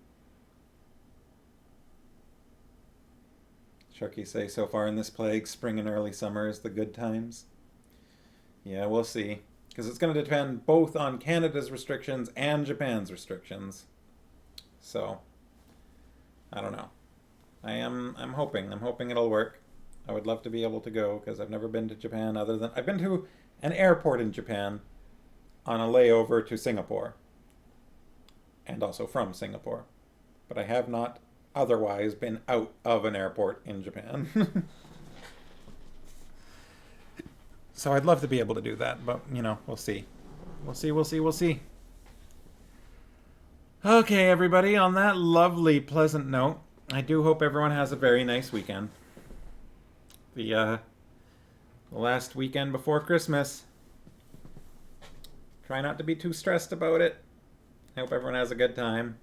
Sharky say, so far in this plague, spring and early summer is the good times. Yeah, we'll see. Because it's going to depend both on Canada's restrictions and Japan's restrictions. So, I don't know. I'm hoping it'll work. I would love to be able to go because I've never been to Japan other than I've been to an airport in Japan on a layover to Singapore and also from Singapore. But I have not otherwise been out of an airport in Japan. So I'd love to be able to do that, but we'll see. We'll see. Okay, everybody, on that lovely, pleasant note, I do hope everyone has a very nice weekend. The last weekend before Christmas. Try not to be too stressed about it. I hope everyone has a good time.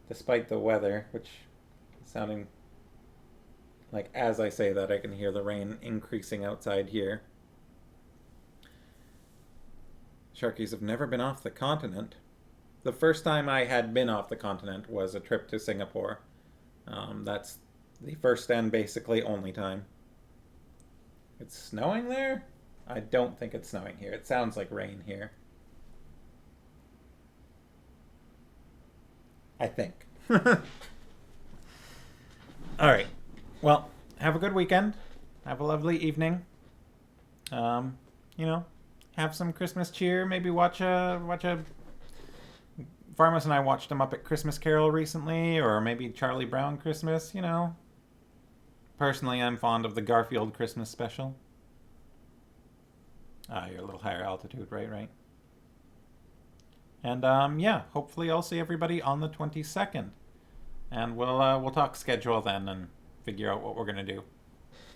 Despite the weather, which is sounding like as I say that, I can hear the rain increasing outside here. Sharkies have never been off the continent. The first time I had been off the continent was a trip to Singapore. That's the first and basically only time. It's snowing there? I don't think it's snowing here. It sounds like rain here. I think. Alright. Well, have a good weekend. Have a lovely evening. Have some Christmas cheer. Maybe watch a Farmers and I watched a Muppet Christmas Carol recently, or maybe Charlie Brown Christmas, Personally, I'm fond of the Garfield Christmas special. You're a little higher altitude, right? And, hopefully I'll see everybody on the 22nd. And we'll talk schedule then and figure out what we're going to do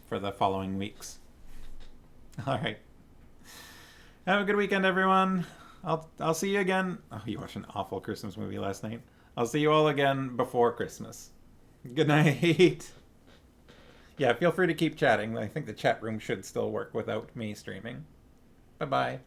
for the following weeks. All right. Have a good weekend, everyone. I'll see you again. Oh, you watched an awful Christmas movie last night. I'll see you all again before Christmas. Good night. Yeah, feel free to keep chatting. I think the chat room should still work without me streaming. Bye bye.